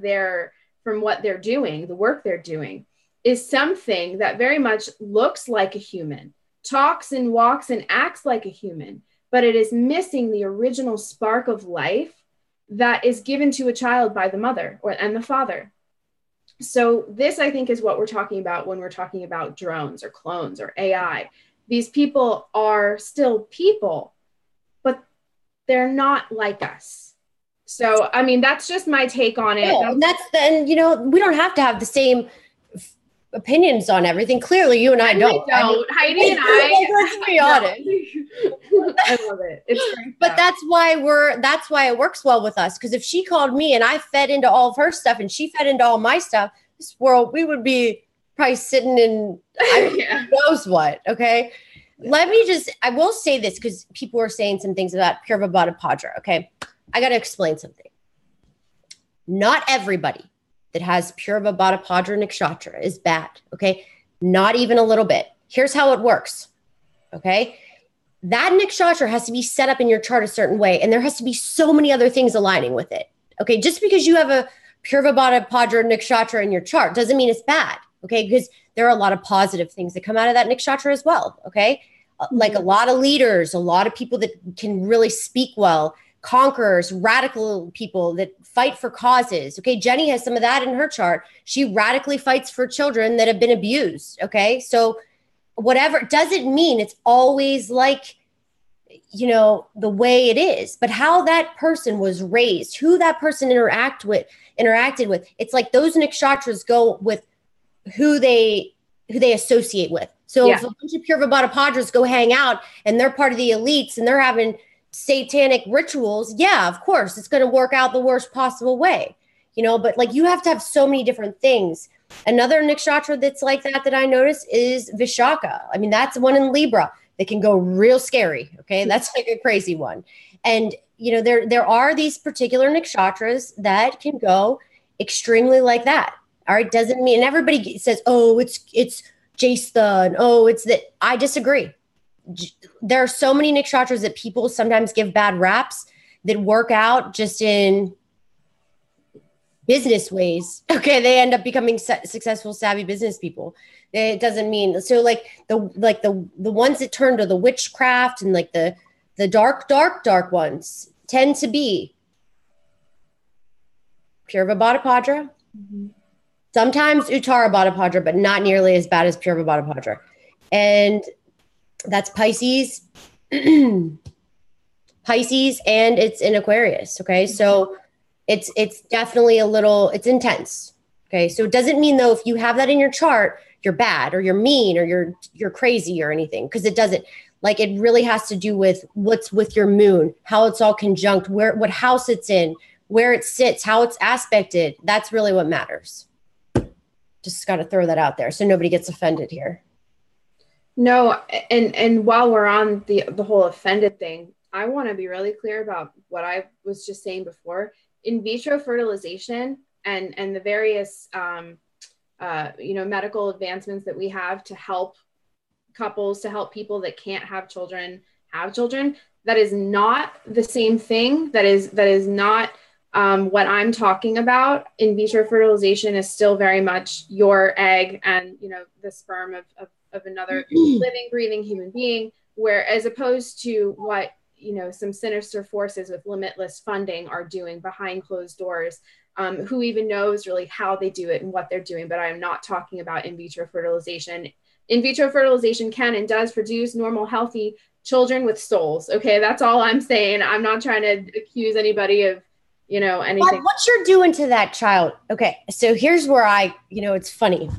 what they're doing, the work they're doing, is something that very much looks like a human, talks and walks and acts like a human, but it is missing the original spark of life that is given to a child by the mother and the father. So this, I think, is what we're talking about when we're talking about drones or clones or AI. These people are still people, but they're not like us. So, I mean, that's just my take on it. We don't have to have the same opinions on everything. Clearly, you and I don't. Heidi and I. Let's be honest. I love it. It's great. But that's why it works well with us. Because if she called me and I fed into all of her stuff and she fed into all my stuff, this world, we would be probably sitting in who knows what. Okay. I will say this because people were saying some things about Purva Bada Padra. Okay. I got to explain something. Not everybody that has Purva Bada Padra Nakshatra is bad. Okay. Not even a little bit. Here's how it works. Okay. That nakshatra has to be set up in your chart a certain way. And there has to be so many other things aligning with it. Okay. Just because you have a Purva Bada Padra nakshatra in your chart doesn't mean it's bad. Okay. Because there are a lot of positive things that come out of that nakshatra as well. Okay. Like a lot of leaders, a lot of people that can really speak well, conquerors, radical people that fight for causes. Okay. Jenny has some of that in her chart. She radically fights for children that have been abused. Okay. So whatever, it doesn't mean it's always like, the way it is, but how that person was raised, who that person interacted with. It's like those nakshatras go with who they associate with. So if a bunch of Purva Bada Padras go hang out and they're part of the elites and they're having satanic rituals, yeah, of course, it's going to work out the worst possible way, but like you have to have so many different things. Another nakshatra that's like that I noticed is Vishaka. I mean, that's one in Libra that can go real scary. Okay. That's like a crazy one. And, there are these particular nakshatras that can go extremely like that. All right. Doesn't mean, and everybody says, oh, it's Jesta, and oh, it's that. I disagree. There are so many nakshatras that people sometimes give bad raps that work out just in business ways. Okay. They end up becoming successful, savvy business people. It doesn't mean, so like the ones that turn to the witchcraft and like the dark ones tend to be Purva Bada Padra. Mm-hmm. Sometimes Uttara Bada Padra, but not nearly as bad as Purva Bada Padra. And that's Pisces. Pisces, and it's in Aquarius. Okay. So it's definitely it's intense. Okay. So it doesn't mean though, if you have that in your chart, you're bad or you're mean or you're crazy or anything. Cause it doesn't, like, it really has to do with what's with your moon, how it's all conjunct, what house it's in, where it sits, how it's aspected. That's really what matters. Just got to throw that out there so nobody gets offended here. No. And while we're on the whole offended thing, I want to be really clear about what I was just saying before. In vitro fertilization and the various, medical advancements that we have to help couples, to help people that can't have children, that is not the same thing. That is not what I'm talking about. In vitro fertilization is still very much your egg and, the sperm of another living, breathing human being, where as opposed to what, some sinister forces with limitless funding are doing behind closed doors, who even knows really how they do it and what they're doing. But I'm not talking about in vitro fertilization. In vitro fertilization can and does produce normal, healthy children with souls. Okay, that's all I'm saying. I'm not trying to accuse anybody of, anything. But what you're doing to that child. Okay, so here's where it's funny.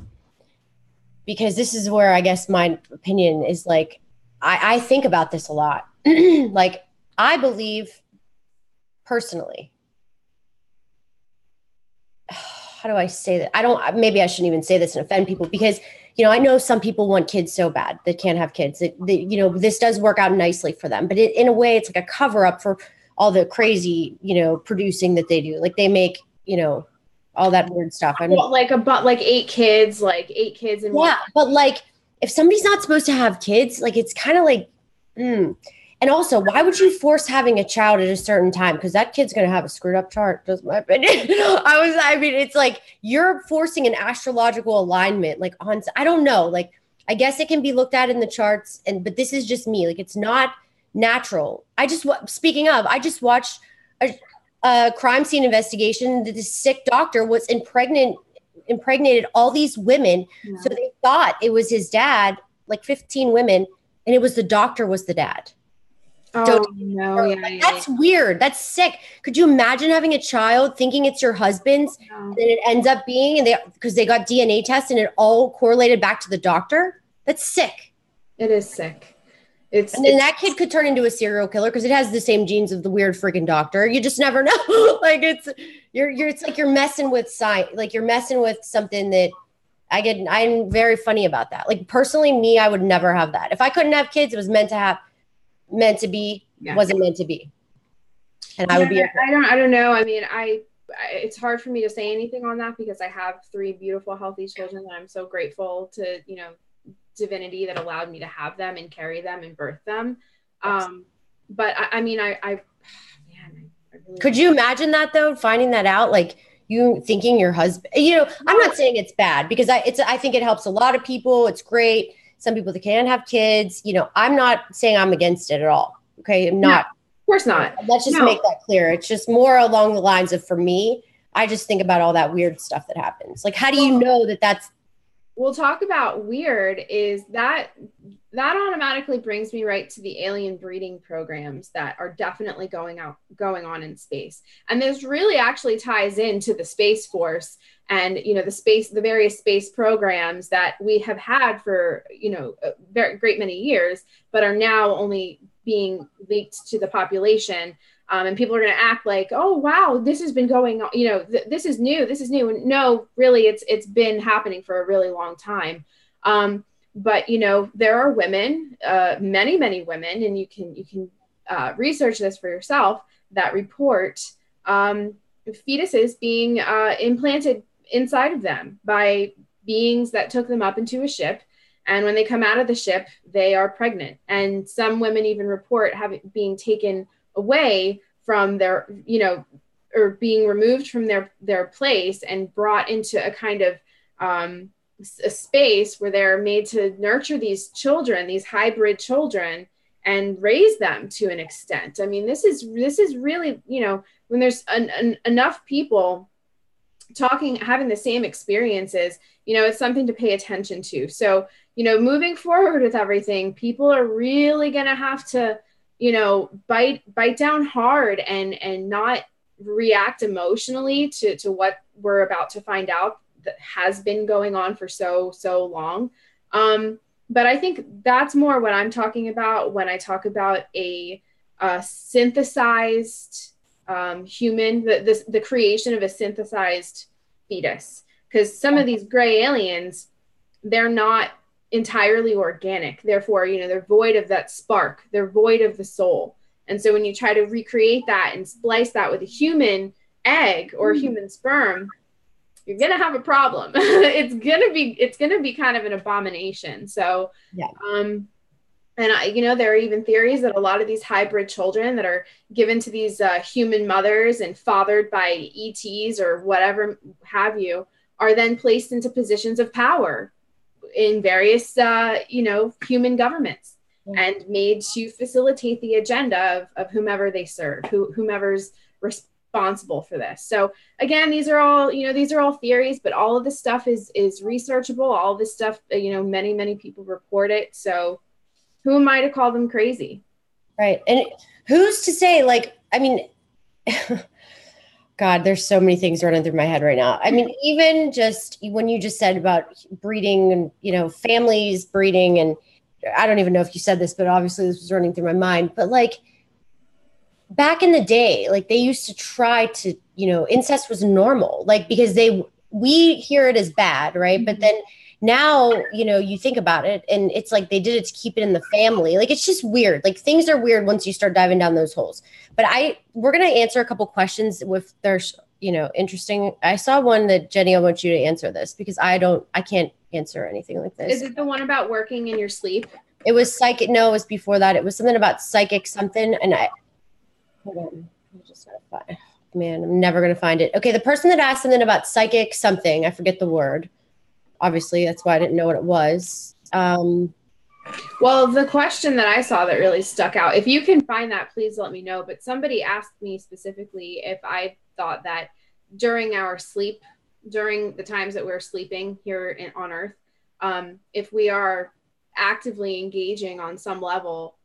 because this is where I guess my opinion is like, I think about this a lot. Like, I believe personally, how do I say that? Maybe I shouldn't even say this and offend people, because, you know, I know some people want kids so bad that can't have kids. You know, this does work out nicely for them, but in a way, it's like a cover up for all the crazy, you know, producing that they do. Like, they make, you know, all that weird stuff. I mean, well, like 8 kids, in one. Yeah, but like, if somebody's not supposed to have kids, like, it's kind of like, And also, why would you force having a child at a certain time? Because that kid's going to have a screwed up chart, just my opinion. I mean, it's like you're forcing an astrological alignment, like, on, I don't know, like, I guess it can be looked at in the charts, but this is just me. Like, it's not natural. Speaking of, I just watched a crime scene investigation that this sick doctor was impregnated all these women. Yeah. So they thought it was his dad, like 15 women, and it was the doctor was the dad. Oh, no. Yeah, that's weird. That's sick. Could you imagine having a child thinking it's your husband's, and it ends up being, because they got DNA tests and it all correlated back to the doctor? That's sick. It is sick. And then that kid could turn into a serial killer because it has the same genes of the weird freaking doctor. You just never know. Like, it's like you're messing with science. Like, you're messing with something that I'm very funny about that. Like, personally, me, I would never have that. If I couldn't have kids, it was meant to be, wasn't meant to be. And I would be. I don't know. I mean, it's hard for me to say anything on that because I have 3 beautiful, healthy children that I'm so grateful to, you know, divinity that allowed me to have them and carry them and birth them. But I mean, I really could you imagine that though? Finding that out, like, you thinking your husband, you know, I'm not saying it's bad because I think it helps a lot of people. It's great. Some people that can't have kids, you know, I'm not saying I'm against it at all. Okay. I'm not. No, of course not. Let's just make that clear. It's just more along the lines of, for me, I just think about all that weird stuff that happens. Like, how do you know that that's, we'll talk about weird is that automatically brings me right to the alien breeding programs that are definitely going on in space. And this really actually ties into the Space Force and, you know, the various space programs that we have had for, you know, a very great many years, but are now only being leaked to the population. And people are going to act like, oh, wow, this has been going on, you know, this is new. And no, really, it's been happening for a really long time. But, you know, there are women, many, many women, and you can research this for yourself, that report fetuses being implanted inside of them by beings that took them up into a ship. And when they come out of the ship, they are pregnant. And some women even report being taken away from their, you know, or being removed from their place and brought into a kind of a space where they're made to nurture these children, these hybrid children, and raise them to an extent. I mean, this is really, you know, when there's enough people having the same experiences, you know, it's something to pay attention to. So, you know, moving forward with everything, people are really going to have to, you know, bite down hard and not react emotionally to what we're about to find out that has been going on for so long. But I think that's more what I'm talking about when I talk about a synthesized human, the creation of a synthesized fetus. Because some of these gray aliens, they're not entirely organic. Therefore, you know, they're void of that spark. They're void of the soul. And so when you try to recreate that and splice that with a human egg or human sperm, you're going to have a problem. It's going to be kind of an abomination. So, yeah. And you know, there are even theories that a lot of these hybrid children that are given to these human mothers and fathered by ETs or whatever have you, are then placed into positions of power in various, you know, human governments, and made to facilitate the agenda of whomever they serve, whomever's responsible for this. So again, these are all theories, but all of this stuff is researchable. All of this stuff, you know, many people report it. So who am I to call them crazy? Right. And who's to say, like, I mean, God, there's so many things running through my head right now. I mean, even just when you just said about breeding and, you know, families breeding, and I don't even know if you said this, but obviously this was running through my mind. But like back in the day, like they used to try to, you know, incest was normal, like because we hear it as bad, right? But then now, you know, you think about it and it's like they did it to keep it in the family. Like it's just weird. Like things are weird once you start diving down those holes. But we're going to answer a couple questions with there's, you know, interesting. I saw one that Jenny, I want you to answer this because I can't answer anything like this. Is it the one about working in your sleep? It was psychic. No, it was before that. It was something about psychic something. And hold on. I'm just going to find, man, I'm never going to find it. Okay. The person that asked something about psychic something, I forget the word. Obviously, that's why I didn't know what it was. Well, the question that I saw that really stuck out, if you can find that, please let me know. But somebody asked me specifically if I thought that during our sleep, during the times that we're sleeping here on Earth, if we are actively engaging on some level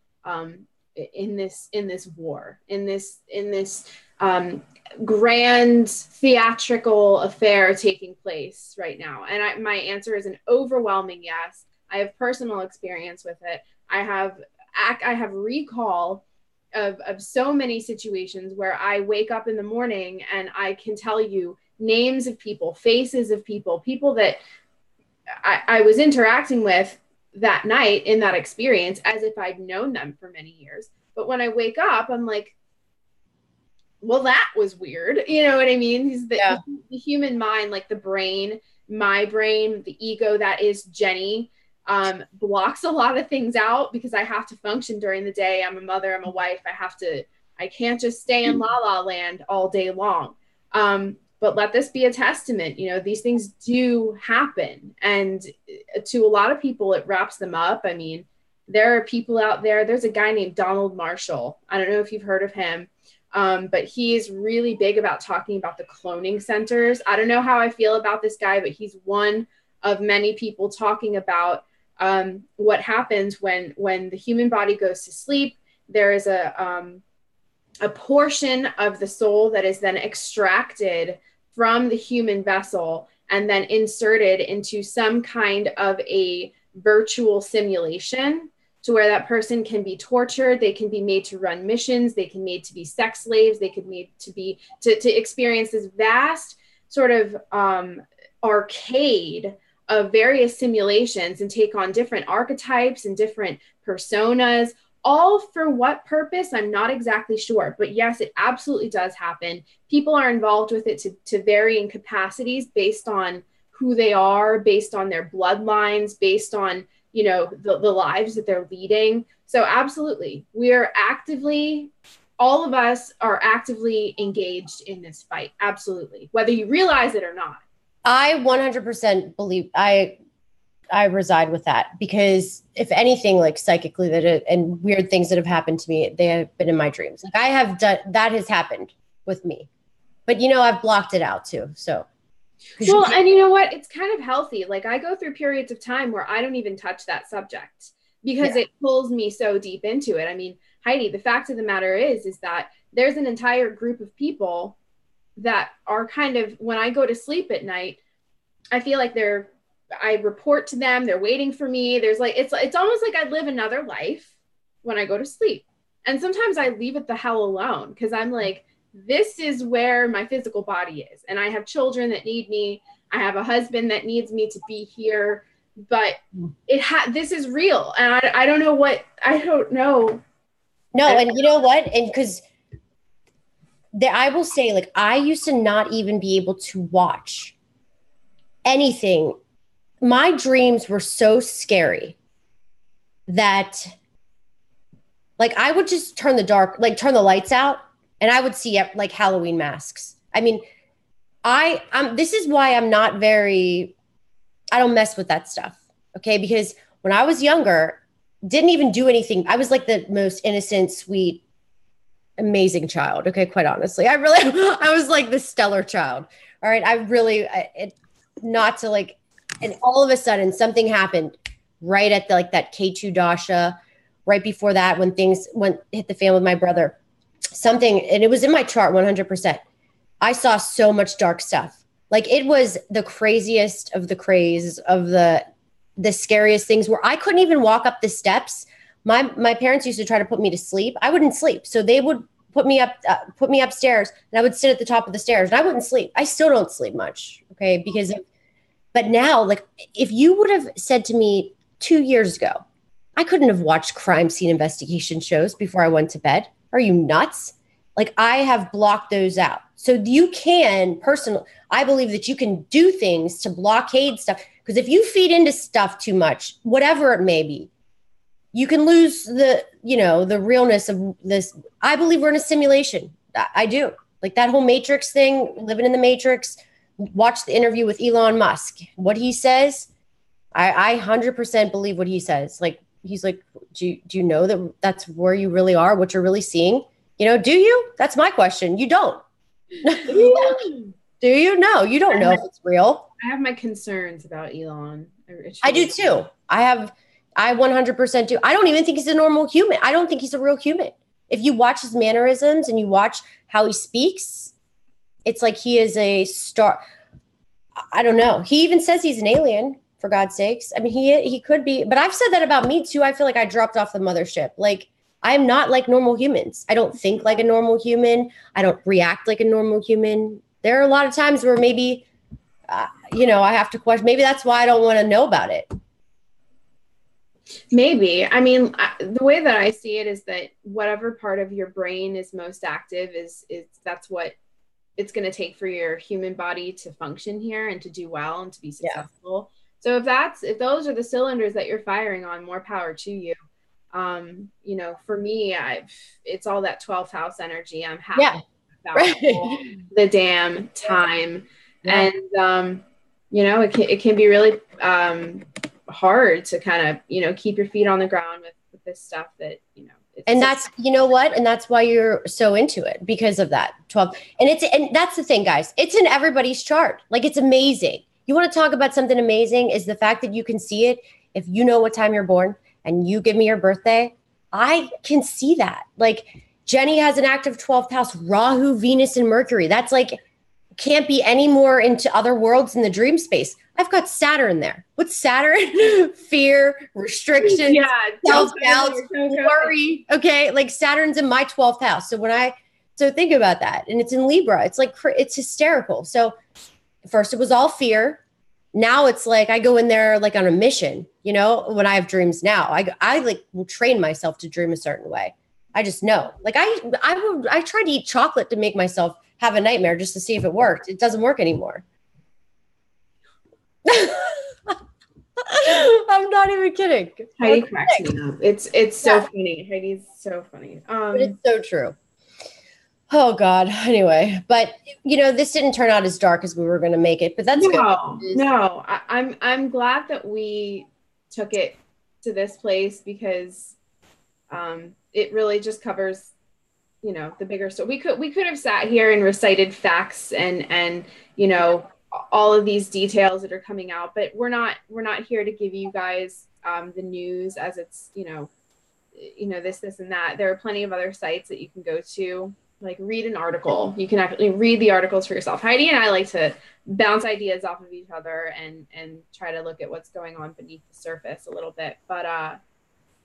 in this war, in this grand theatrical affair taking place right now. And my answer is an overwhelming yes. I have personal experience with it. I have recall of so many situations where I wake up in the morning and I can tell you names of people, faces of people that I was interacting with that night in that experience as if I'd known them for many years. But when I wake up, I'm like, well, that was weird. You know what I mean? The human mind, like the brain, my brain, the ego that is Jenny, blocks a lot of things out because I have to function during the day. I'm a mother, I'm a wife. I can't just stay in la la land all day long. But let this be a testament, you know, these things do happen. And to a lot of people, it wraps them up. I mean, there are people out there. There's a guy named Donald Marshall. I don't know if you've heard of him. But he is really big about talking about the cloning centers. I don't know how I feel about this guy, but he's one of many people talking about what happens when the human body goes to sleep. There is a portion of the soul that is then extracted from the human vessel and then inserted into some kind of a virtual simulation, to where that person can be tortured, they can be made to run missions, they can be made to be sex slaves, they can be made to be to experience this vast sort of arcade of various simulations and take on different archetypes and different personas, all for what purpose? I'm not exactly sure, but yes, it absolutely does happen. People are involved with it to varying capacities based on who they are, based on their bloodlines, based on, you know, the lives that they're leading. So absolutely, all of us are actively engaged in this fight. Absolutely. Whether you realize it or not. I 100% believe I reside with that, because if anything, like psychically and weird things that have happened to me, they have been in my dreams. Like that has happened with me, but you know, I've blocked it out too. So. Well, and you know what? It's kind of healthy. Like I go through periods of time where I don't even touch that subject because it pulls me so deep into it. I mean, Heidi, the fact of the matter is that there's an entire group of people that are kind of, when I go to sleep at night, I feel like I report to them, they're waiting for me. There's like, it's almost like I live another life when I go to sleep. And sometimes I leave it the hell alone because I'm like, this is where my physical body is. And I have children that need me. I have a husband that needs me to be here, but this is real. And I don't know. No. And you know what? And because I will say, like, I used to not even be able to watch anything. My dreams were so scary that like, I would just turn the lights out, and I would see like Halloween masks. I mean, this is why I'm not I don't mess with that stuff. Okay. Because when I was younger, didn't even do anything. I was like the most innocent, sweet, amazing child. Okay. Quite honestly, I was like the stellar child. All right. And all of a sudden something happened right at that K2 Dasha, right before that, when things hit the fan with my brother. Something, and it was in my chart 100%. I saw so much dark stuff. Like it was the craziest of the craze of the scariest things where I couldn't even walk up the steps. My parents used to try to put me to sleep. I wouldn't sleep. So they would put me upstairs and I would sit at the top of the stairs and I wouldn't sleep. I still don't sleep much. Okay. But now, like if you would have said to me 2 years ago, I couldn't have watched crime scene investigation shows before I went to bed. Are you nuts? Like I have blocked those out. So you can I believe that you can do things to blockade stuff. Because if you feed into stuff too much, whatever it may be, you can lose the realness of this. I believe we're in a simulation. I do. Like that whole Matrix thing, living in the Matrix. Watch the interview with Elon Musk. What he says, I 100% believe what he says. Like, he's like, do you know that that's where you really are, what you're really seeing? Do you? That's my question. You don't. Do you? No, you don't know if it's real. I have my concerns about Elon. I do too. I 100% do. I don't even think he's a normal human. I don't think he's a real human. If you watch his mannerisms and you watch how he speaks, it's like he is a star. I don't know. He even says he's an alien, for God's sakes. I mean, he could be, but I've said that about me too. I feel like I dropped off the mothership. Like I am not like normal humans. I don't think like a normal human. I don't react like a normal human. There are a lot of times where maybe, I have to question. Maybe that's why I don't want to know about it. Maybe. I mean, the way that I see it is that whatever part of your brain is most active is that's what it's going to take for your human body to function here and to do well and to be successful. Yeah. So if those are the cylinders that you're firing on, more power to you. For me, it's all that 12th house energy. I'm happy about the damn time. Yeah. And, it can be really hard to kind of, keep your feet on the ground with this stuff that, and that's, and that's why you're so into it, because of that 12. And that's the thing, guys, it's in everybody's chart. Like, it's amazing. You want to talk about something amazing is the fact that you can see it. If you know what time you're born and you give me your birthday, I can see that. Like, Jenny has an active 12th house, Rahu, Venus, and Mercury. That's like, can't be any more into other worlds in the dream space. I've got Saturn there. What's Saturn? Fear, restriction, self-doubt, worry. Okay. Like Saturn's in my 12th house. So think about that. And it's in Libra. It's like, it's hysterical. So first it was all fear. Now it's like, I go in there like on a mission, when I have dreams now, I like will train myself to dream a certain way. I just know, like I tried to eat chocolate to make myself have a nightmare just to see if it worked. It doesn't work anymore. I'm not even kidding. Heidi cracks me up. It's so funny. Heidi's so funny. But it's so true. Oh God. Anyway, but this didn't turn out as dark as we were going to make it, but that's good. No, I'm glad that we took it to this place because it really just covers the bigger story. We could have sat here and recited facts and all of these details that are coming out, but we're not here to give you guys the news as it's this and that. There are plenty of other sites that you can go to, like read an article. You can actually read the articles for yourself. Heidi and I like to bounce ideas off of each other and try to look at what's going on beneath the surface a little bit, but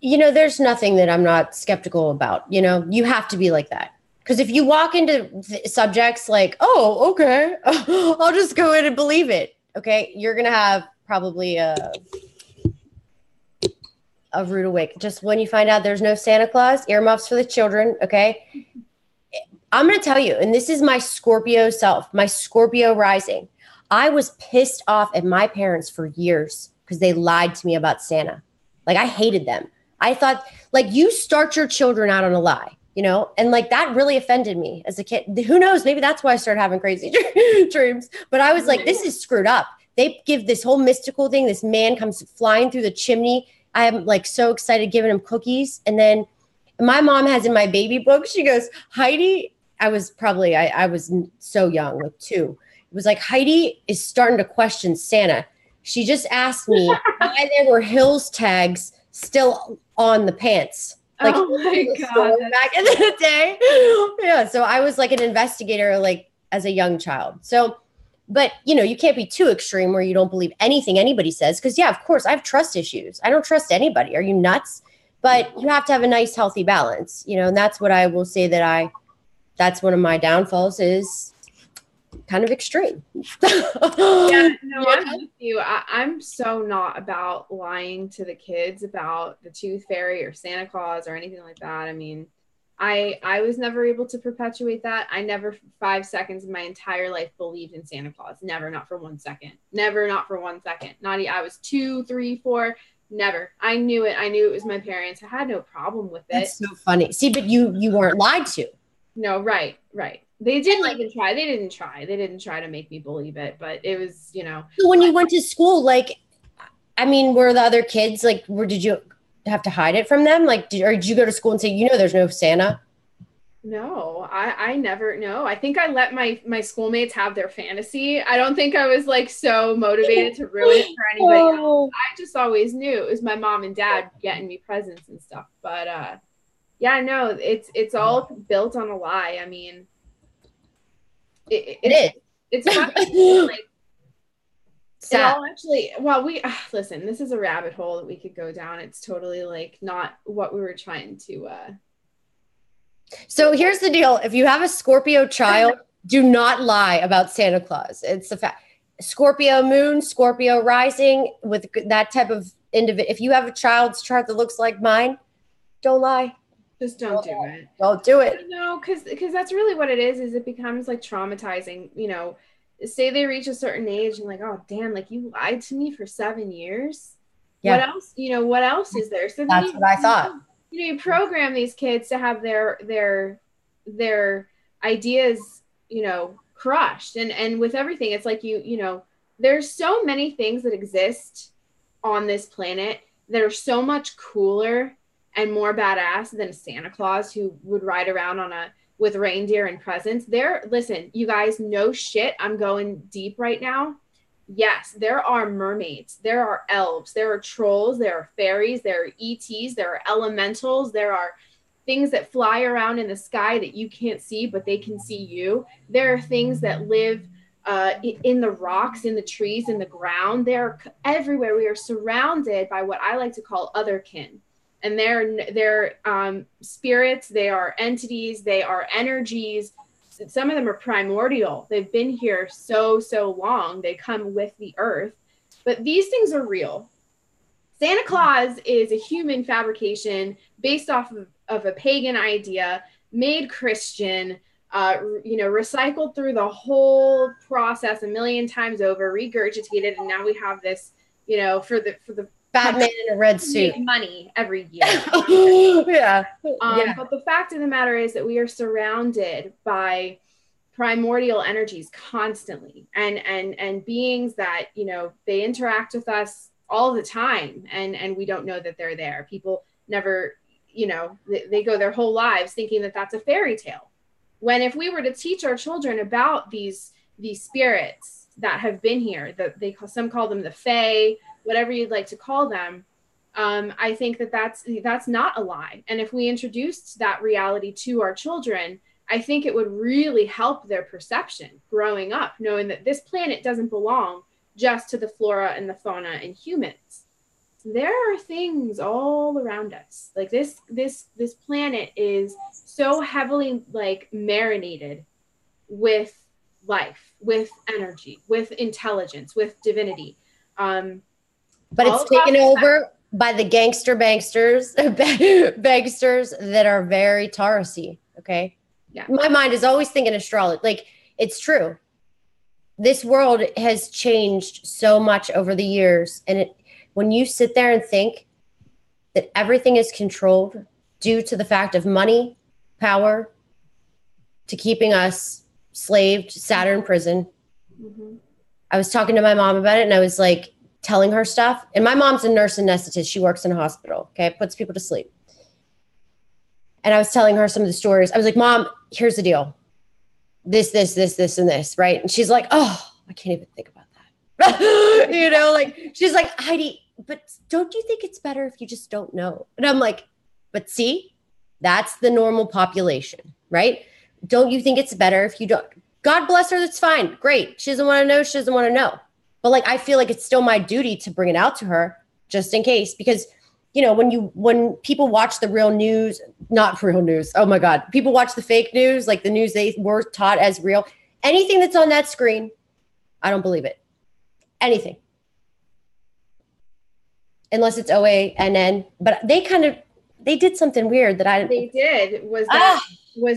there's nothing that I'm not skeptical about. You have to be like that. Because if you walk into subjects like, oh, okay, I'll just go in and believe it. Okay. You're going to have probably a rude awakening. Just when you find out there's no Santa Claus, earmuffs for the children. Okay. I'm going to tell you, and this is my Scorpio self, my Scorpio rising. I was pissed off at my parents for years because they lied to me about Santa. Like, I hated them. I thought, like, you start your children out on a lie, and like that really offended me as a kid. Who knows? Maybe that's why I started having crazy dreams. But I was like, this is screwed up. They give this whole mystical thing. This man comes flying through the chimney. I am like so excited giving him cookies. And then my mom has in my baby book, she goes, Heidi, I was so young, like 2. It was like, Heidi is starting to question Santa. She just asked me why there were Hills tags still on the pants. Like, oh my God, back in the day. Yeah. So I was like an investigator, like as a young child. So, but you can't be too extreme where you don't believe anything anybody says. Cause yeah, of course I have trust issues. I don't trust anybody. Are you nuts? But you have to have a nice, healthy balance, and that's what I will say that's one of my downfalls is kind of extreme. Yeah, no, I'm with you. I'm so not about lying to the kids about the tooth fairy or Santa Claus or anything like that. I mean, I was never able to perpetuate that. I never for 5 seconds in my entire life believed in Santa Claus. Never, not for 1 second. Never, not for 1 second. I was 2, 3, 4. Never. I knew it. I knew it was my parents. I had no problem with it. That's so funny. See, but you weren't lied to. No, right. They didn't even try. They didn't try. They didn't try to make me believe it, but it was, So when you went to school, were the other kids did you have to hide it from them? Or did you go to school and say, there's no Santa? No, I never. No, I think I let my schoolmates have their fantasy. I don't think I was so motivated to ruin it for anybody else. I just always knew it was my mom and dad getting me presents and stuff. But yeah, no, it's all built on a lie. I mean, it is. It's funny. It all actually. Well, listen. This is a rabbit hole that we could go down. It's totally not what we were trying to. So here's the deal. If you have a Scorpio child, do not lie about Santa Claus. It's the fact. Scorpio moon, Scorpio rising with that type of individual. If you have a child's chart that looks like mine, don't lie. Just don't do it. Don't do it. No, because that's really what it is it becomes traumatizing. Say they reach a certain age and oh, damn, you lied to me for 7 years. Yeah. What else? What else is there? So that's what I thought. You program these kids to have their ideas, crushed. And with everything, it's there's so many things that exist on this planet that are so much cooler and more badass than Santa Claus who would ride around with reindeer and presents. Listen, you guys, no shit. I'm going deep right now. Yes, there are mermaids, there are elves, there are trolls, there are fairies, there are ETs, there are elementals, there are things that fly around in the sky that you can't see, but they can see you. There are things that live in the rocks, in the trees, in the ground. They're everywhere. We are surrounded by what I like to call otherkin. And they're spirits, they are entities, they are energies. Some of them are primordial. They've been here so long. They come with the earth. But these things are real. Santa Claus is a human fabrication based off of a pagan idea, made Christian, recycled through the whole process a million times over, regurgitated, and now we have this, for the Batman in a red suit. Make money every year. Yeah. But the fact of the matter is that we are surrounded by primordial energies constantly and beings that, they interact with us all the time and we don't know that they're there. People never, they go their whole lives thinking that that's a fairy tale. When if we were to teach our children about these spirits that have been here, that some call them the Fae, whatever you'd like to call them, I think that's not a lie. And if we introduced that reality to our children, I think it would really help their perception growing up, knowing that this planet doesn't belong just to the flora and the fauna and humans. There are things all around us. This planet is so heavily marinated with life, with energy, with intelligence, with divinity. But it's taken over by the banksters that are very Taurus-y, okay? Yeah. My mind is always thinking astrology. It's true. This world has changed so much over the years. And when you sit there and think that everything is controlled due to the fact of money, power, to keeping us slaved, Saturn prison. Mm-hmm. I was talking to my mom about it and I was telling her stuff. And my mom's a nurse anesthetist. She works in a hospital. Okay. Puts people to sleep. And I was telling her some of the stories. I was like, Mom, here's the deal. This, and this. Right. And she's like, oh, I can't even think about that. She's like, Heidi, but don't you think it's better if you just don't know? And I'm like, but see, that's the normal population, right? Don't you think it's better if you don't? God bless her. That's fine. Great. She doesn't want to know. She doesn't want to know. But like, I feel like it's still my duty to bring it out to her just in case, because when people watch the real news, not real news. Oh my God. People watch the fake news, like the news they were taught as real. Anything that's on that screen, I don't believe it. Anything. Unless it's OANN. But they did something weird that They did. Was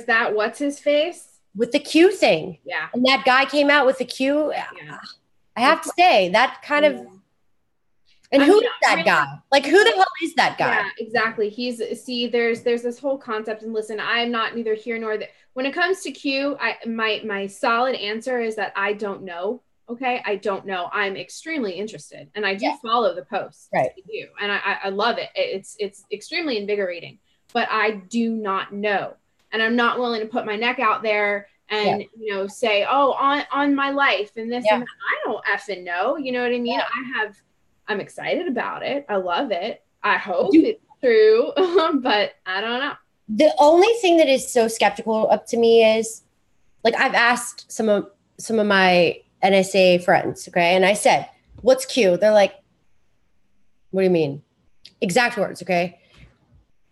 that what's his face? With the Q thing. Yeah. And that guy came out with the Q. Yeah. I have to say that kind of. And who is that guy? Like, who the hell is that guy? Yeah, exactly. There's this whole concept, and listen, I'm not neither here nor there. When it comes to Q, my solid answer is that I don't know. Okay, I don't know. I'm extremely interested, and I do follow the posts. Right. I do, and I love it. It's extremely invigorating, but I do not know, and I'm not willing to put my neck out there and say, oh, on my life and this and that. I don't effing know. You know what I mean? Yeah. I'm excited about it. I love it. I hope it's true, but I don't know. The only thing that is so skeptical up to me is, like, I've asked some of my NSA friends, okay, and I said, "What's Q?" They're like, "What do you mean?" Exact words, okay.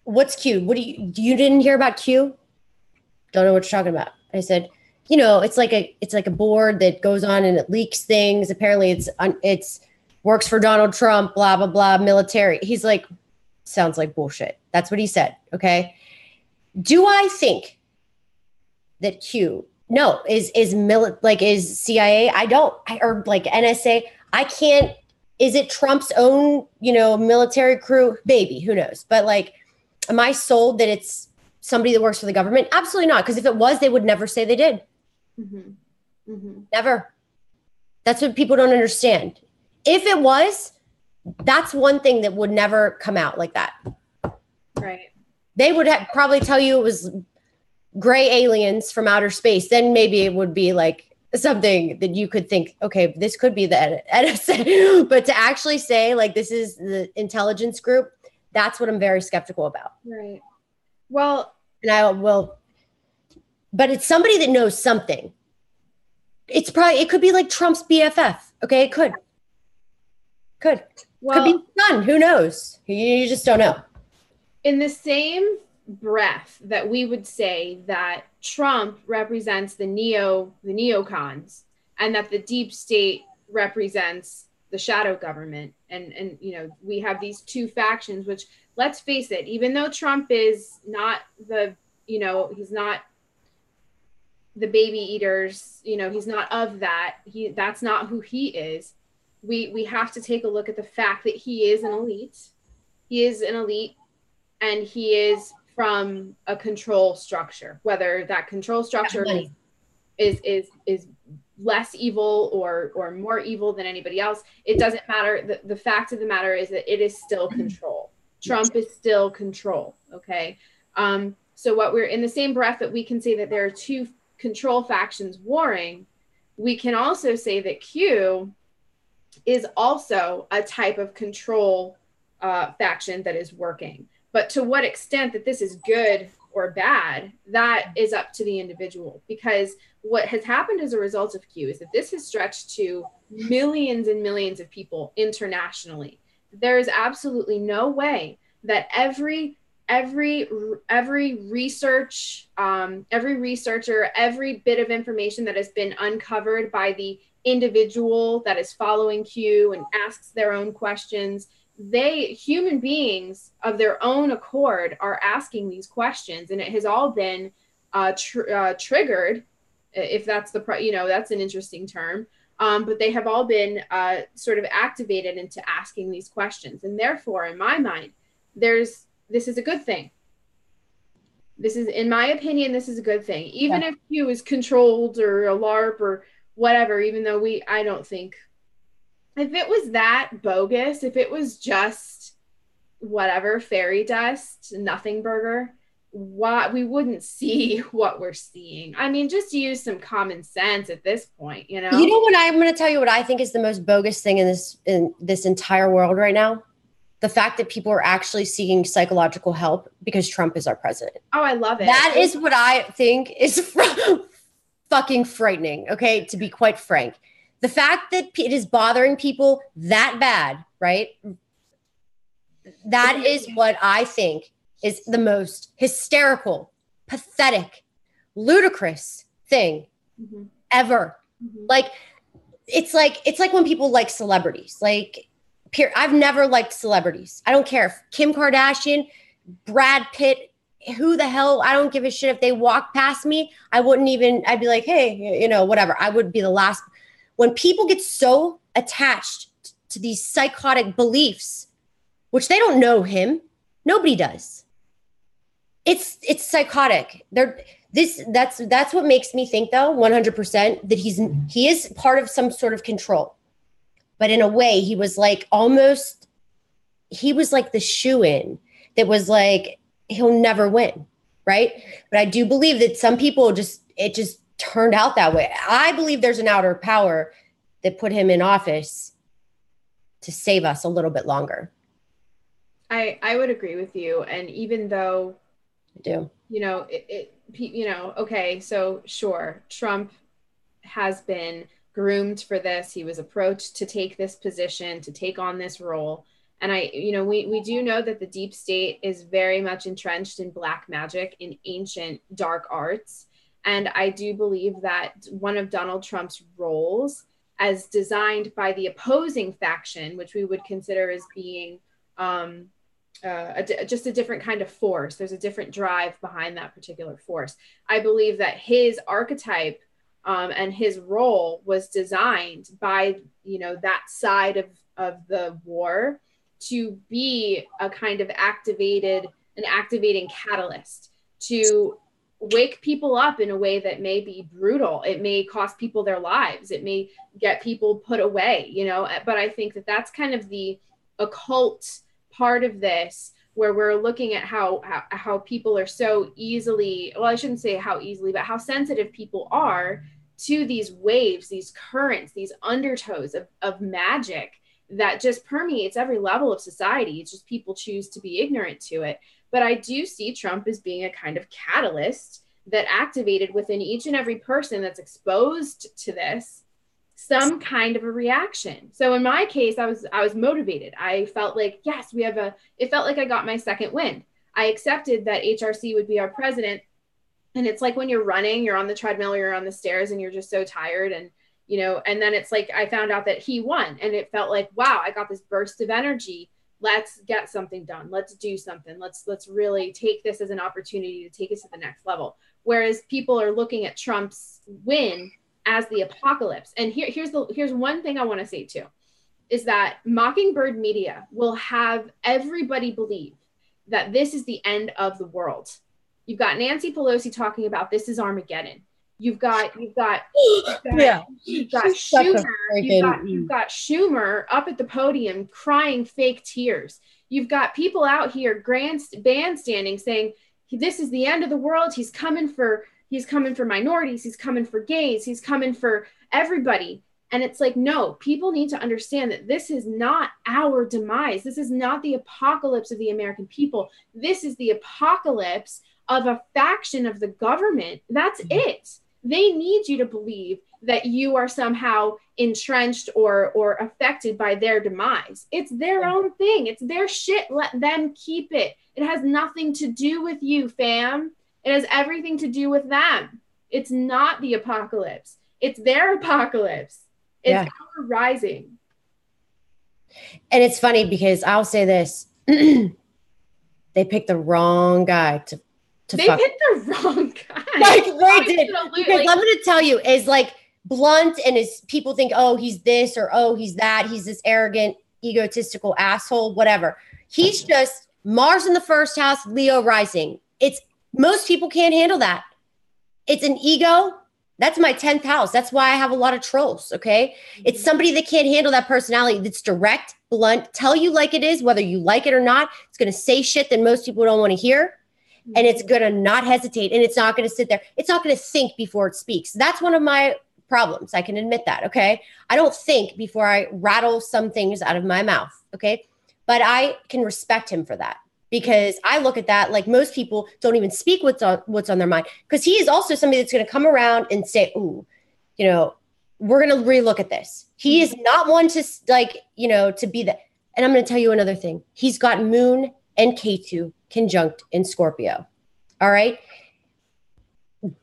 What's Q? You didn't hear about Q? Don't know what you're talking about. I said, it's like a board that goes on and it leaks things. Apparently, it's works for Donald Trump, blah, blah, blah, military. He's like, sounds like bullshit. That's what he said. Okay. Do I think that Q, no, is CIA? Or like NSA. I can't, is it Trump's own, military crew? Maybe, who knows? But like, am I sold that it's somebody that works for the government? Absolutely not. Because if it was, they would never say they did. Mm-hmm. Mm-hmm. Never. That's what people don't understand. If it was, that's one thing that would never come out like that. Right. They would probably tell you it was gray aliens from outer space. Then maybe it would be like something that you could think, okay, this could be the NSA. But to actually say like this is the intelligence group, that's what I'm very skeptical about. Right. Well, but it's somebody that knows something. It could be like Trump's BFF. Okay, it could. Well, could be done. Who knows? You just don't know. In the same breath that we would say that Trump represents the neocons and that the deep state represents the shadow government, and we have these two factions, which, let's face it, even though Trump is not he's not the baby eaters, he's not of that. That's not who he is. We have to take a look at the fact that he is an elite. He is an elite, and he is from a control structure. Whether that control structure is less evil or more evil than anybody else, it doesn't matter. The fact of the matter is that it is still control. Trump is still control. Okay. So what we're in the same breath that we can say that there are two control factions warring, we can also say that Q is also a type of control faction that is working. But to what extent that this is good or bad, that is up to the individual. Because what has happened as a result of Q is that this has stretched to millions and millions of people internationally. There is absolutely no way that every researcher, every bit of information that has been uncovered by the individual that is following Q and asks their own questions, human beings of their own accord are asking these questions, and it has all been triggered, if that's that's an interesting term, but they have all been sort of activated into asking these questions, and therefore, in my mind, this is a good thing. In my opinion, this is a good thing, even if Q is controlled or a LARP or whatever. Even though I don't think, if it was that bogus, if it was just whatever, fairy dust, nothing burger, we wouldn't see what we're seeing. I mean, just use some common sense at this point, You know what? I'm going to tell you what I think is the most bogus thing in this entire world right now. The fact that people are actually seeking psychological help because Trump is our president. Oh, I love it. That is what I think is fucking frightening, okay, to be quite frank. The fact that it is bothering people that bad, right? That is what I think is the most hysterical, pathetic, ludicrous thing ever. Like it's like when people like celebrities. Like, I've never liked celebrities. I don't care if Kim Kardashian, Brad Pitt, who the hell, I don't give a shit if they walk past me. I'd be like, hey, you know, whatever. I would be the last. When people get so attached to these psychotic beliefs, which they don't know him, nobody does. It's psychotic. That's what makes me think, though, 100% that he is part of some sort of control. But in a way, he was like the shoo-in that was like, he'll never win, right? But I do believe that some people it just turned out that way. I believe there's an outer power that put him in office to save us a little bit longer. I would agree with you. And even though, I do, you know, okay, so sure, Trump has been groomed for this. He was approached to take this position, to take on this role. And we do know that the deep state is very much entrenched in black magic, in ancient dark arts. And I do believe that one of Donald Trump's roles, as designed by the opposing faction, which we would consider as being just a different kind of force. There's a different drive behind that particular force. I believe that his archetype and his role was designed by, that side of the war to be a kind of activating catalyst to wake people up in a way that may be brutal. It may cost people their lives. It may get people put away, but I think that that's kind of the occult part of this, where we're looking at how people are so easily, well, I shouldn't say how easily, but how sensitive people are to these waves, these currents, these undertows of magic that just permeates every level of society. It's just people choose to be ignorant to it. But I do see Trump as being a kind of catalyst that activated within each and every person that's exposed to this some kind of a reaction. So in my case, I was motivated. I felt like, yes, it felt like I got my second wind. I accepted that HRC would be our president. And it's like when you're running, you're on the treadmill, you're on the stairs, and you're just so tired. And, and then it's like, I found out that he won, and it felt like, wow, I got this burst of energy. Let's get something done. Let's do something. Let's really take this as an opportunity to take us to the next level. Whereas people are looking at Trump's win as the apocalypse. And here's one thing I want to say too, is that Mockingbird media will have everybody believe that this is the end of the world. You've got Nancy Pelosi talking about this is Armageddon. You've got Schumer. You've got Schumer up at the podium crying fake tears. You've got people out here bandstanding saying this is the end of the world. He's coming for minorities. He's coming for gays. He's coming for everybody. And it's like, no, people need to understand that this is not our demise. This is not the apocalypse of the American people. This is the apocalypse of a faction of the government. That's it. They need you to believe that you are somehow entrenched or affected by their demise. It's their own thing. It's their shit. Let them keep it. It has nothing to do with you, fam. It has everything to do with them. It's not the apocalypse. It's their apocalypse. It's our rising. And it's funny because I'll say this. They picked the wrong guy to They picked the wrong guy. Like they did. Because I'm going to tell you, is like blunt, and is people think, oh, he's this, or oh, he's that. He's this arrogant, egotistical asshole, whatever. He's just Mars in the first house, Leo rising. Most people can't handle that. It's an ego. That's my 10th house. That's why I have a lot of trolls. Okay. It's somebody that can't handle that personality that's direct, blunt, tell you like it is, whether you like it or not. It's going to say shit that most people don't want to hear. And it's going to not hesitate. And it's not going to sit there. It's not going to think before it speaks. That's one of my problems. I can admit that. Okay. I don't think before I rattle some things out of my mouth. Okay. But I can respect him for that. because I look at that like most people don't even speak what's on their mind, because he is also somebody that's going to come around and say, ooh, you know, we're going to relook at this. He is not one to like, you know, to be that. And I'm going to tell you another thing. He's got Moon and Ketu conjunct in Scorpio. All right.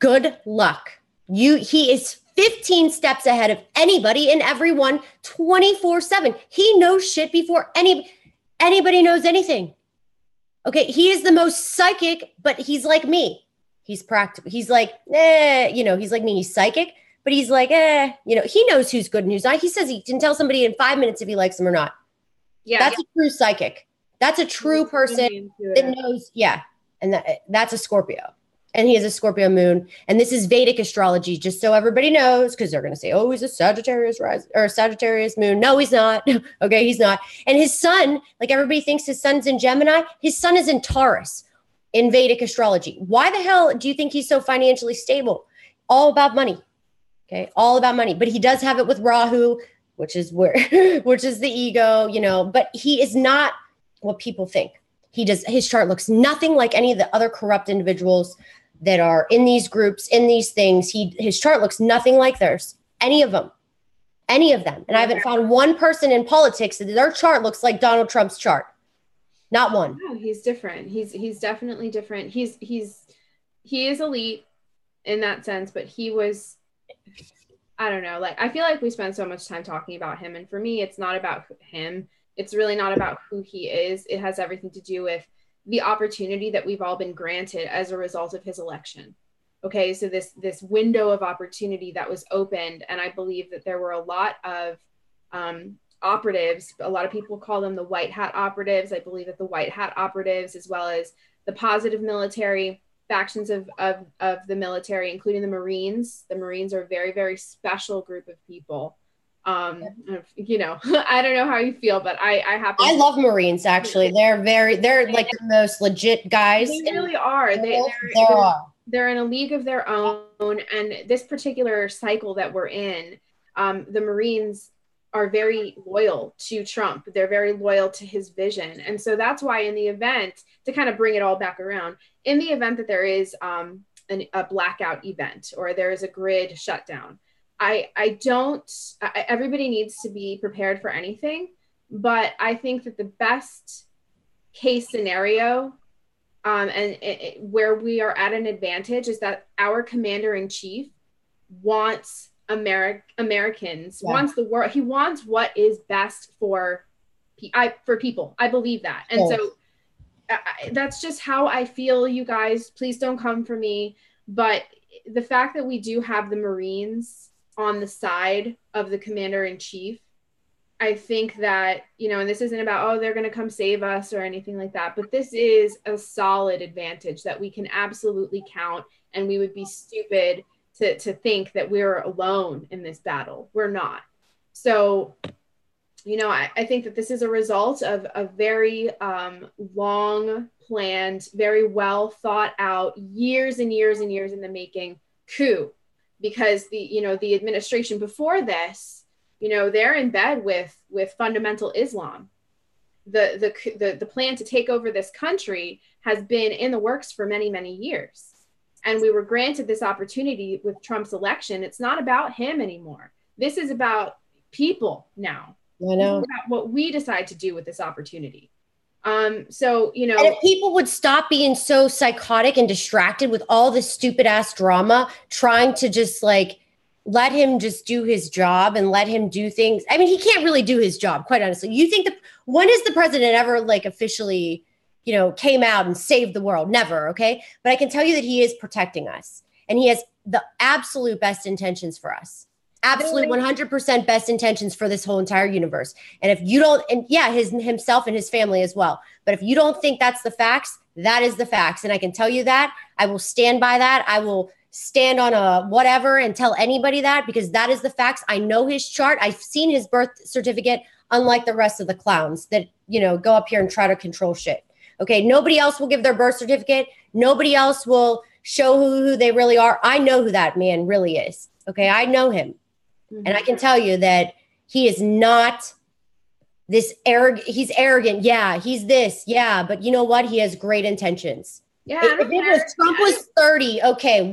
Good luck. He is 15 steps ahead of anybody and everyone 24/7. He knows shit before anybody knows anything. Okay. He is the most psychic, but he's like me. He's practical. He's like, you know, he's like me. He's psychic, but he's like, you know, he knows who's good and who's not. He says he can tell somebody in 5 minutes if he likes them or not. Yeah. That's a true psychic. That's a true person that knows. Yeah. And that's a Scorpio. And he has a Scorpio moon. And this is Vedic astrology, just so everybody knows, because they're going to say, oh, he's a Sagittarius rise or Sagittarius moon. No, he's not. Okay, he's not. And his sun, like everybody thinks his sun's in Gemini, his sun is in Taurus in Vedic astrology. Why the hell do you think he's so financially stable? All about money. Okay, all about money. But he does have it with Rahu, which is which is the ego, you know, but he is not what people think. His chart looks nothing like any of the other corrupt individuals that are in these groups, in these things. His chart looks nothing like theirs. Any of them. And I haven't found one person in politics that their chart looks like Donald Trump's chart. Not one. No, he's different. He's definitely different. He is elite in that sense, but he was, I don't know, like I feel like we spend so much time talking about him, and for me it's not about him. It's really not about who he is. It has everything to do with the opportunity that we've all been granted as a result of his election. Okay, so this window of opportunity that was opened, and I believe that there were a lot of operatives. A lot of people call them the white hat operatives. I believe that the white hat operatives, as well as the positive military factions of the military, including the Marines. The Marines are a very, very special group of people. You know, I don't know how you feel, but I love Marines. Actually, they're like the most legit guys. They really are. They're in a league of their own. And this particular cycle that we're in, the Marines are very loyal to Trump. They're very loyal to his vision. And so that's why in the event, to kind of bring it all back around, in the event that there is a blackout event or there is a grid shutdown, everybody needs to be prepared for anything, but I think that the best case scenario where we are at an advantage is that our commander-in-chief wants Americans, wants the world. He wants what is best for people. I believe that. And so that's just how I feel, you guys. Please don't come for me. But the fact that we do have the Marines on the side of the commander-in-chief, I think that, you know, and this isn't about, oh, they're going to come save us or anything like that, but this is a solid advantage that we can absolutely count, and we would be stupid to think that we're alone in this battle. We're not. So, you know, I think that this is a result of a very long planned, very well thought out, years and years and years in the making coup. Because the administration before this, you know, they're in bed with fundamental Islam. The plan to take over this country has been in the works for many, many years. And we were granted this opportunity with Trump's election. It's not about him anymore. This is about people now. I know. It's about what we decide to do with this opportunity. So, you know, and if people would stop being so psychotic and distracted with all this stupid ass drama, trying to just like let him just do his job and let him do things. I mean, he can't really do his job, quite honestly. You think when is the president ever like officially, you know, came out and saved the world? Never. Okay. But I can tell you that he is protecting us, and he has the absolute best intentions for us. Absolute 100% best intentions for this whole entire universe. And if you don't, and yeah, himself and his family as well. But if you don't think that's the facts, that is the facts. And I can tell you that. I will stand by that. I will stand on a whatever and tell anybody that, because that is the facts. I know his chart. I've seen his birth certificate, unlike the rest of the clowns that, you know, go up here and try to control shit. Okay. Nobody else will give their birth certificate. Nobody else will show who they really are. I know who that man really is. Okay. I know him. And I can tell you that he is not He's arrogant. Yeah, he's this. Yeah, but you know what? He has great intentions. Yeah, If Trump was 30, okay,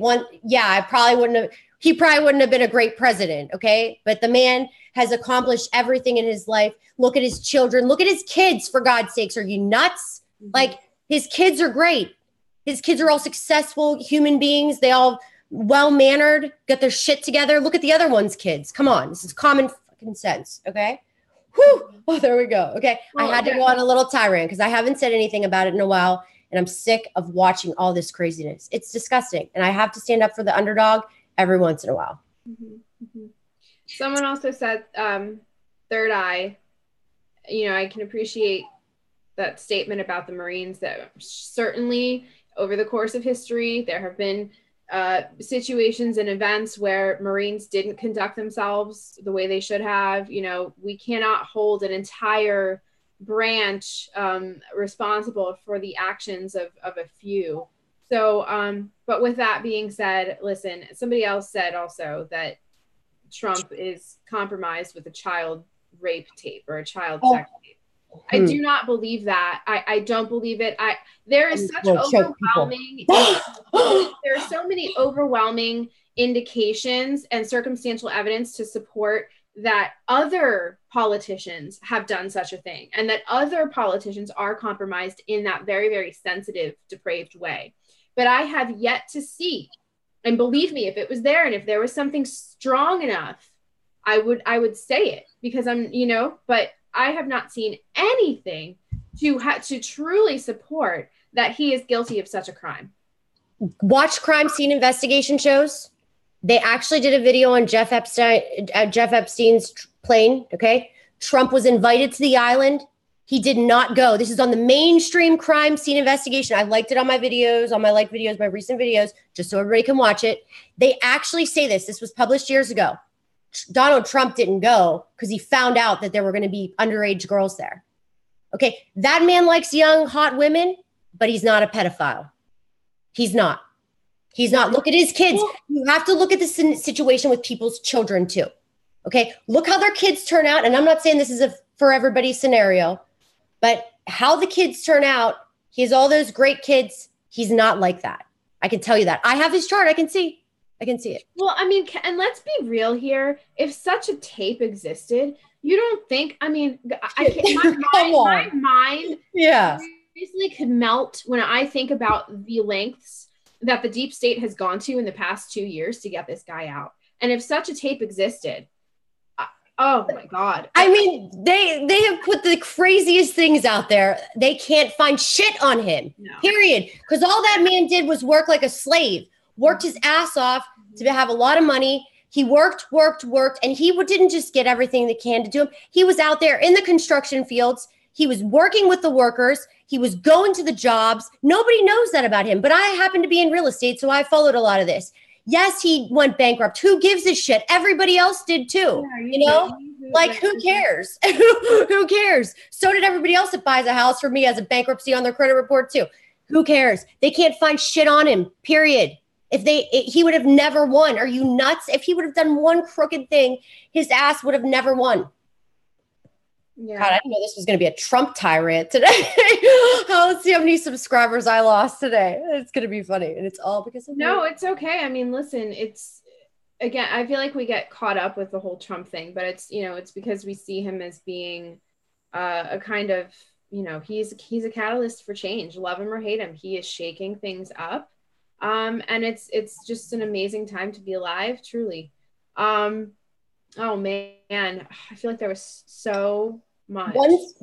he probably wouldn't have been a great president, okay? But the man has accomplished everything in his life. Look at his children. Look at his kids, for God's sakes. Are you nuts? Mm-hmm. Like, his kids are great. His kids are all successful human beings. They all well-mannered, get their shit together. Look at the other one's kids. Come on. This is common fucking sense, okay? Whew. Oh, there we go. Okay. Well, I had to go on a little tirade because I haven't said anything about it in a while. And I'm sick of watching all this craziness. It's disgusting. And I have to stand up for the underdog every once in a while. Mm-hmm. Mm-hmm. Someone also said, third eye, you know, I can appreciate that statement about the Marines, that certainly over the course of history, there have been situations and events where Marines didn't conduct themselves the way they should have. You know, we cannot hold an entire branch responsible for the actions of a few. So, but with that being said, listen, somebody else said also that Trump is compromised with a child rape tape or a child sex tape. I do not believe that. I don't believe it. There is such overwhelming, there are so many overwhelming indications and circumstantial evidence to support that other politicians have done such a thing, and that other politicians are compromised in that very, very sensitive, depraved way. But I have yet to see, and believe me, if it was there and if there was something strong enough, I would say it, because I'm, you know, but I have not seen anything to truly support that he is guilty of such a crime. Watch crime scene investigation shows. They actually did a video on Jeff Epstein's plane. Okay. Trump was invited to the island. He did not go. This is on the mainstream crime scene investigation. I liked it on my videos, on my like videos, my recent videos, just so everybody can watch it. They actually say this. This was published years ago. Donald Trump didn't go because he found out that there were going to be underage girls there. Okay. That man likes young, hot women, but he's not a pedophile. He's not. He's not. Look at his kids. You have to look at the situation with people's children too. Okay. Look how their kids turn out. And I'm not saying this is a for everybody scenario, but how the kids turn out, he has all those great kids. He's not like that. I can tell you that. I have his chart. I can see it. Well, I mean, and let's be real here. If such a tape existed, you don't think, I mean, I can't, my mind seriously could melt when I think about the lengths that the deep state has gone to in the past 2 years to get this guy out. And if such a tape existed, oh my God. I mean, they have put the craziest things out there. They can't find shit on him, period. Because all that man did was work like a slave, worked his ass off to have a lot of money. He worked, and he didn't just get everything that can to do him. He was out there in the construction fields. He was working with the workers. He was going to the jobs. Nobody knows that about him, but I happen to be in real estate, so I followed a lot of this. Yes, he went bankrupt. Who gives a shit? Everybody else did too. Yeah, you know, like who cares? Who cares? So did everybody else that buys a house for me as a bankruptcy on their credit report too. Who cares? They can't find shit on him, period. He would have never won. Are you nuts? If he would have done one crooked thing, his ass would have never won. Yeah. God, I didn't know this was going to be a Trump tirade today. Let's see how many subscribers I lost today. It's going to be funny. And it's all because of me. It's okay. I mean, listen, again, I feel like we get caught up with the whole Trump thing, but it's because we see him as being a kind of, he's a catalyst for change. Love him or hate him. He is shaking things up. And it's just an amazing time to be alive, truly. Oh man, I feel like there was so much.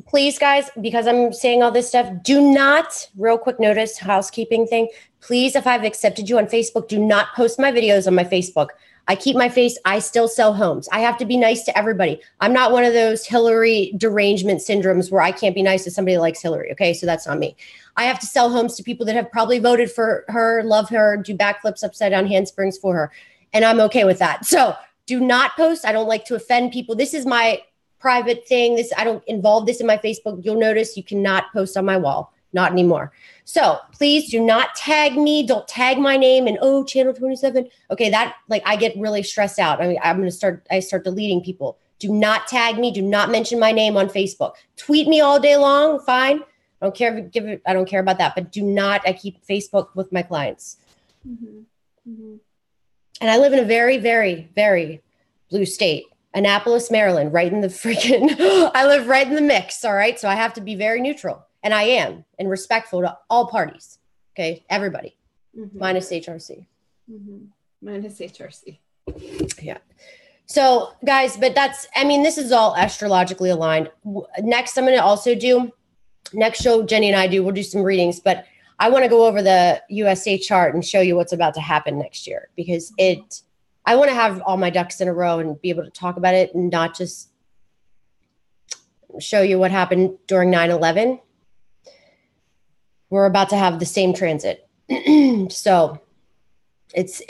Please, guys, because I'm saying all this stuff, do not, real quick notice, housekeeping thing. Please, if I've accepted you on Facebook, do not post my videos on my Facebook. I keep my face. I still sell homes. I have to be nice to everybody. I'm not one of those Hillary derangement syndromes where I can't be nice to somebody that likes Hillary. Okay, so that's not me. I have to sell homes to people that have probably voted for her, love her, do backflips, upside down handsprings for her. And I'm okay with that. So do not post. I don't like to offend people. This is my private thing. I don't involve this in my Facebook. You'll notice you cannot post on my wall. Not anymore. So please do not tag me. Don't tag my name and channel 27. Okay, that I get really stressed out. I mean, I start deleting people Do not tag me. Do not mention my name on Facebook. Tweet me all day long. Fine. I don't care. I don't care about that. But do not. I keep Facebook with my clients. Mm-hmm. Mm-hmm. And I live in a very, very, very blue state. Annapolis, Maryland, right in the freaking, I live right in the mix. All right. So I have to be very neutral. And I am, and respectful to all parties. Okay. Everybody. Mm-hmm. Minus HRC. Mm-hmm. Minus HRC. Yeah. So guys, but this is all astrologically aligned. Next, I'm going to also do, next show Jenny and I do, we'll do some readings, but I want to go over the USA chart and show you what's about to happen next year, because I want to have all my ducks in a row and be able to talk about it and not just show you what happened during 9/11. We're about to have the same transit. So it's,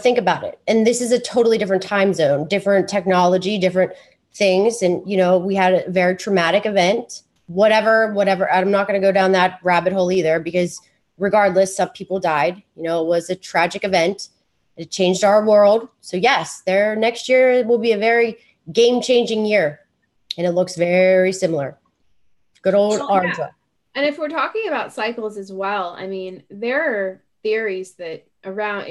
think about it. And this is a totally different time zone, different technology, different things. And, we had a very traumatic event, whatever. I'm not going to go down that rabbit hole either, because regardless, some people died. It was a tragic event. It changed our world. So yes, next year will be a very game-changing year. And it looks very similar. Good old Arja. Yeah. And if we're talking about cycles as well, there are theories that around,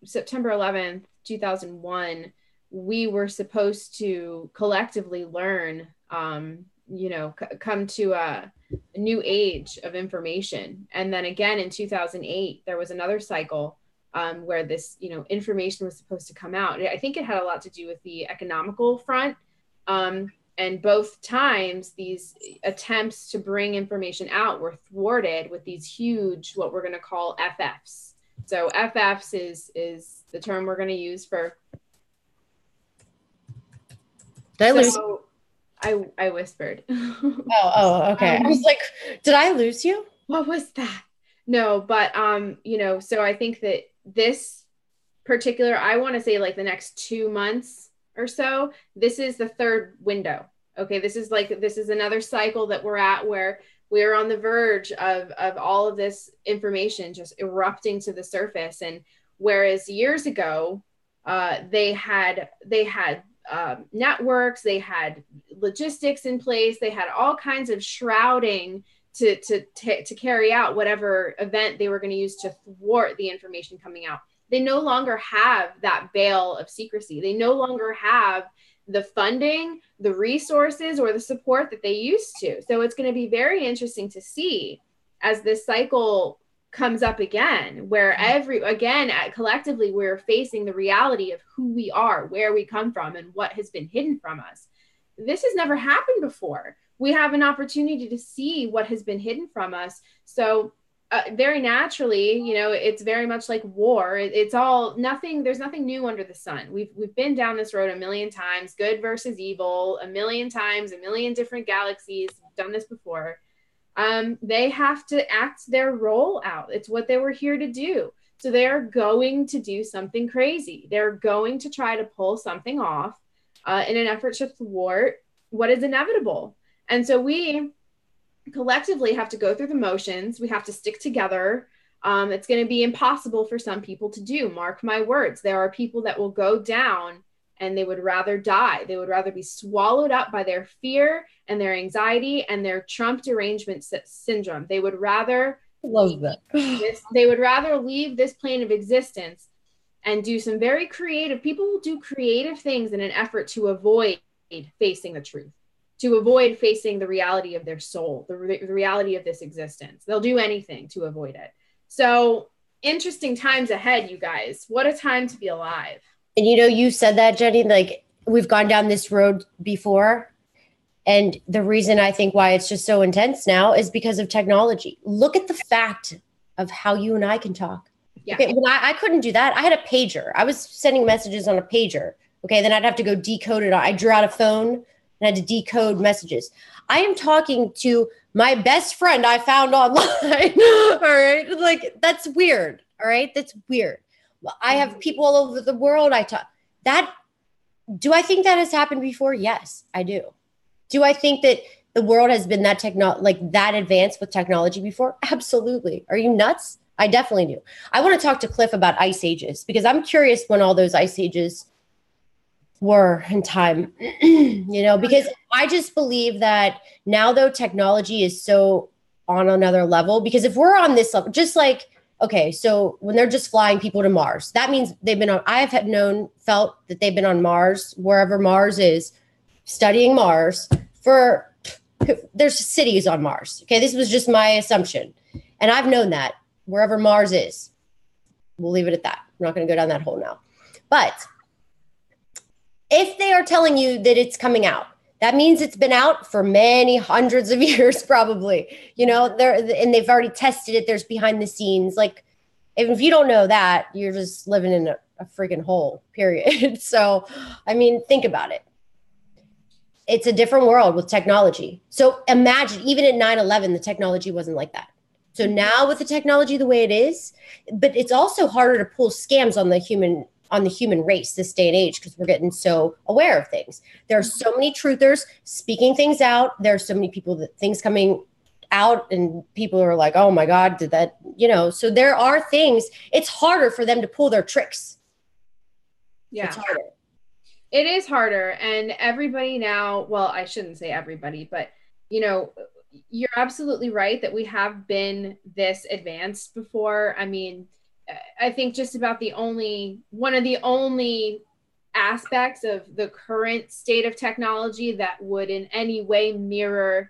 September 11th, 2001, we were supposed to collectively learn, come to a new age of information. And then again, in 2008, there was another cycle where this, information was supposed to come out. I think it had a lot to do with the economical front. And both times, these attempts to bring information out were thwarted with these huge, what we're going to call FFs. So FFs is the term we're going to use for. I whispered. Oh, okay. I was like, did I lose you? What was that? No, but so I think that this particular, I want to say like the next 2 months or so, this is the third window. Okay. This is another cycle that we're at where we're on the verge of all of this information just erupting to the surface. And whereas years ago, they had networks, they had logistics in place, they had all kinds of shrouding to carry out whatever event they were going to use to thwart the information coming out. They no longer have that veil of secrecy. They no longer have the funding, the resources, or the support that they used to. So it's going to be very interesting to see as this cycle comes up again, where collectively we're facing the reality of who we are, where we come from, and what has been hidden from us. This has never happened before. We have an opportunity to see what has been hidden from us. So very naturally, it's very much like war. It's all nothing. There's nothing new under the sun. We've been down this road a million times, good versus evil, a million times, a million different galaxies. We've done this before. They have to act their role out. It's what they were here to do. So they're going to do something crazy. They're going to try to pull something off in an effort to thwart what is inevitable. And so we collectively have to go through the motions. We have to stick together. It's going to be impossible for some people to do. Mark my words. There are people that will go down and they would rather die. They would rather be swallowed up by their fear and their anxiety and their Trump derangement syndrome. They would rather they would rather leave this plane of existence and do some very creative. People will do creative things in an effort to avoid facing the truth, to avoid facing the reality of their soul, the reality of this existence. They'll do anything to avoid it. So interesting times ahead, you guys. What a time to be alive. And you said that, Jenny, like we've gone down this road before. And the reason I think why it's just so intense now is because of technology. Look at the fact of how you and I can talk. Yeah. Okay, when I couldn't do that. I had a pager. I was sending messages on a pager. Okay, then I'd have to go decode it. I drew out a phone and had to decode messages. I am talking to my best friend I found online. All right, like that's weird. All right, that's weird. I have people all over the world. Do I think that has happened before? Yes, I do. Do I think that the world has been that advanced with technology before? Absolutely. Are you nuts? I definitely do. I want to talk to Cliff about ice ages because I'm curious when all those ice ages were in time, because I just believe that now, though, technology is so on another level, because if we're on this level, just like, okay, so when they're just flying people to Mars, that means they've been on, I have felt that they've been on Mars, wherever Mars is, studying Mars there's cities on Mars. Okay. This was just my assumption. And I've known that wherever Mars is, we'll leave it at that. I'm not going to go down that hole now. But if they are telling you that it's coming out, that means it's been out for many hundreds of years, probably, and they've already tested it. There's behind the scenes. Like, if you don't know that, you're just living in a freaking hole, period. So, I mean, think about it. It's a different world with technology. So imagine, even at 9/11, the technology wasn't like that. So now with the technology the way it is, but it's also harder to pull scams on the human race this day and age, because we're getting so aware of things. There are so many truthers speaking things out. There are so many things coming out, and people are like, oh my God, did that, so there are things, it's harder for them to pull their tricks. Yeah. It's harder. It is harder. And everybody now, well, I shouldn't say everybody, but you're absolutely right that we have been this advanced before. I mean, I think just about one of the only aspects of the current state of technology that would in any way mirror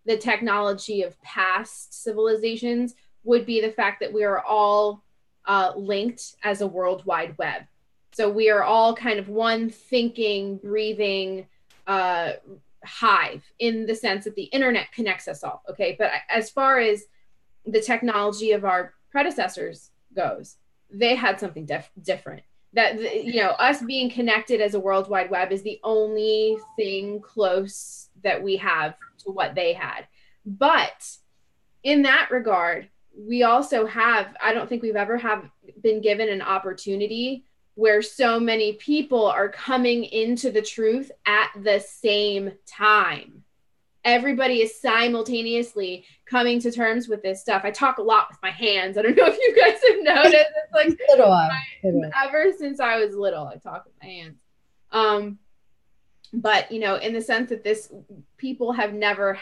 the technology of past civilizations would be the fact that we are all linked as a World Wide Web. So we are all kind of one thinking, breathing hive, in the sense that the internet connects us all. Okay. But as far as the technology of our predecessors goes, they had something different. That, us being connected as a World Wide Web is the only thing close that we have to what they had. But in that regard, we also I don't think we've ever been given an opportunity where so many people are coming into the truth at the same time. Everybody is simultaneously coming to terms with this stuff. I talk a lot with my hands. I don't know if you guys have noticed. It's like ever since I was little, I talk with my hands. But in the sense that people have never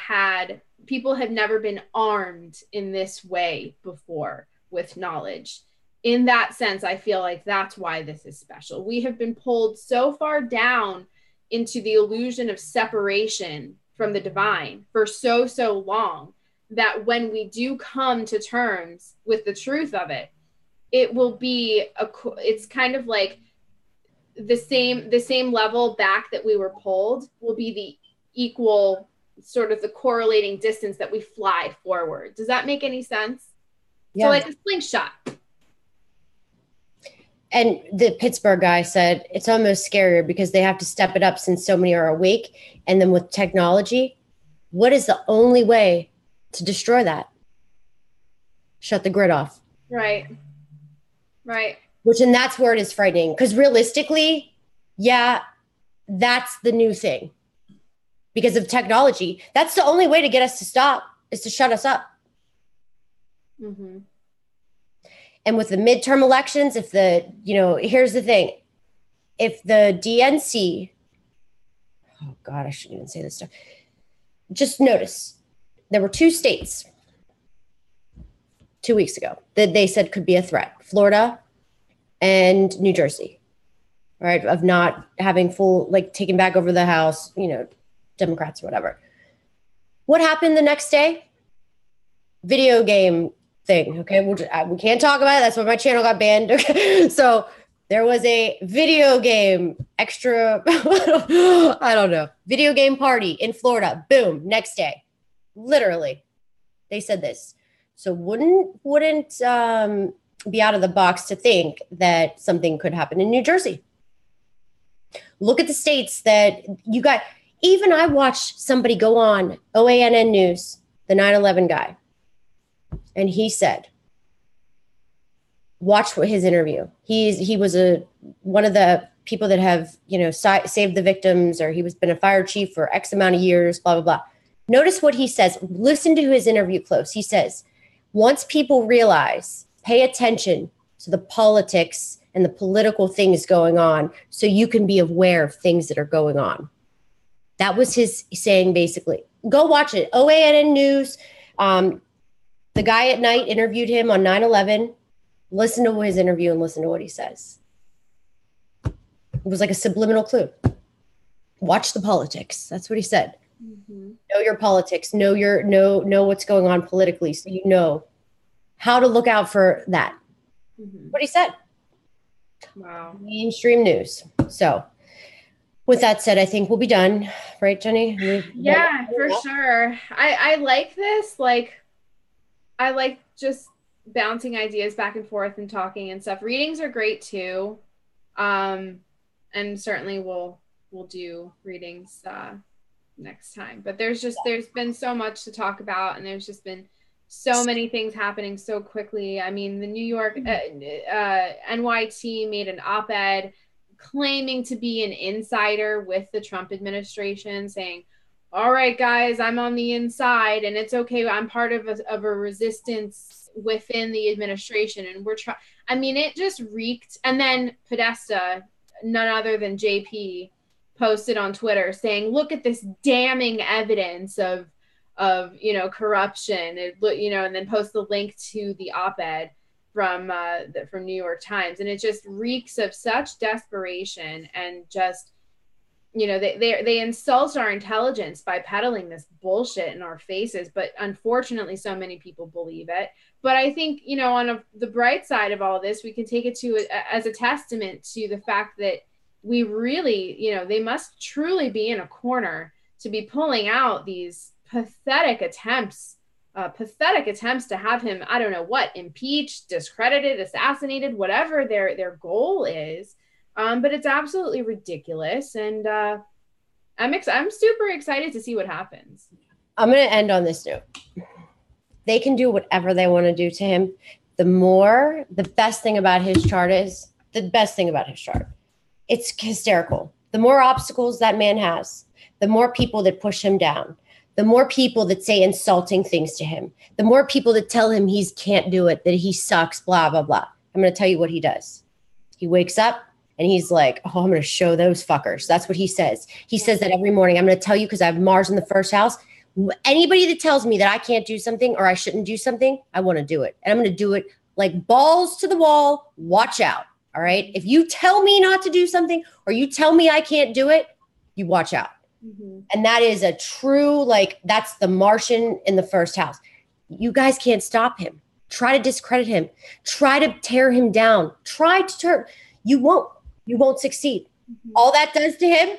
been armed in this way before with knowledge. In that sense, I feel like that's why this is special. We have been pulled so far down into the illusion of separation from the divine for so long that when we do come to terms with the truth of it, it will be it's kind of like the same level back that we were pulled will be the equal sort of the correlating distance that we fly forward. Does that make any sense? Yeah. So like a slingshot. And the Pittsburgh guy said it's almost scarier because they have to step it up since so many are awake. And then with technology, what is the only way to destroy that? Shut the grid off. Right. And that's where it is frightening. Because realistically, yeah, that's the new thing. Because of technology, that's the only way to get us to stop, is to shut us up. Mm-hmm. And with the midterm elections, here's the thing. If the DNC, oh God, I shouldn't even say this stuff. Just notice, there were 2 states 2 weeks ago that they said could be a threat, Florida and New Jersey, right? Of not having full, taking back over the House, Democrats or whatever. What happened the next day? Video game thing. Okay. We can't talk about it. That's why my channel got banned. Okay. So there was a video game I don't know, video game party in Florida. Boom. Next day. Literally. They said this. So wouldn't be out of the box to think that something could happen in New Jersey. Look at the states that you got. Even I watched somebody go on OANN News, the 9/11 guy. And he said, watch his interview. He was one of the people that have, saved the victims, or he was been a fire chief for X amount of years, blah, blah, blah. Notice what he says. Listen to his interview close. He says, once people realize, pay attention to the politics and the political things going on so you can be aware of things that are going on. That was his saying, basically. Go watch it. OANN News. The guy at night interviewed him on 9/11. Listen to his interview and listen to what he says. It was like a subliminal clue. Watch the politics. That's what he said. Mm-hmm. Know your politics. Know what's going on politically, so you know how to look out for that. Mm-hmm. What he said. Wow. Mainstream news. So with that said, I think we'll be done. Right, Jenny? Yeah, for sure. I like this. Like, I like just bouncing ideas back and forth and talking and stuff. Readings are great too. And certainly we'll do readings next time. But there's been so much to talk about, and there's just been so many things happening so quickly. I mean, the New York NYT made an op-ed claiming to be an insider with the Trump administration, saying, all right, guys, I'm on the inside and it's okay. I'm part of a resistance within the administration. And we're trying, I mean, it just reeked. And then Podesta, none other than JP, posted on Twitter saying, look at this damning evidence of corruption, and then post the link to the op-ed from New York Times. And it just reeks of such desperation, and just, they insult our intelligence by peddling this bullshit in our faces. But unfortunately, so many people believe it. But I think, on the bright side of all this, we can take it as a testament to the fact that we really, they must truly be in a corner to be pulling out these pathetic attempts to have him, I don't know what, impeached, discredited, assassinated, whatever their goal is. But it's absolutely ridiculous. And I'm super excited to see what happens. I'm going to end on this note. They can do whatever they want to do to him. The best thing about his chart, it's hysterical. The more obstacles that man has, the more people that push him down, the more people that say insulting things to him, the more people that tell him he can't do it, that he sucks, blah, blah, blah. I'm going to tell you what he does. He wakes up and he's like, oh, I'm going to show those fuckers. That's what he says. He says that every morning. I'm going to tell you because I have Mars in the first house. Anybody that tells me that I can't do something or I shouldn't do something, I want to do it. And I'm going to do it like balls to the wall. Watch out. All right. If you tell me not to do something or you tell me I can't do it, you watch out. Mm-hmm. And that is a true, that's the Martian in the first house. You guys can't stop him. Try to discredit him. Try to tear him down. You won't succeed. Mm-hmm. All that does to him,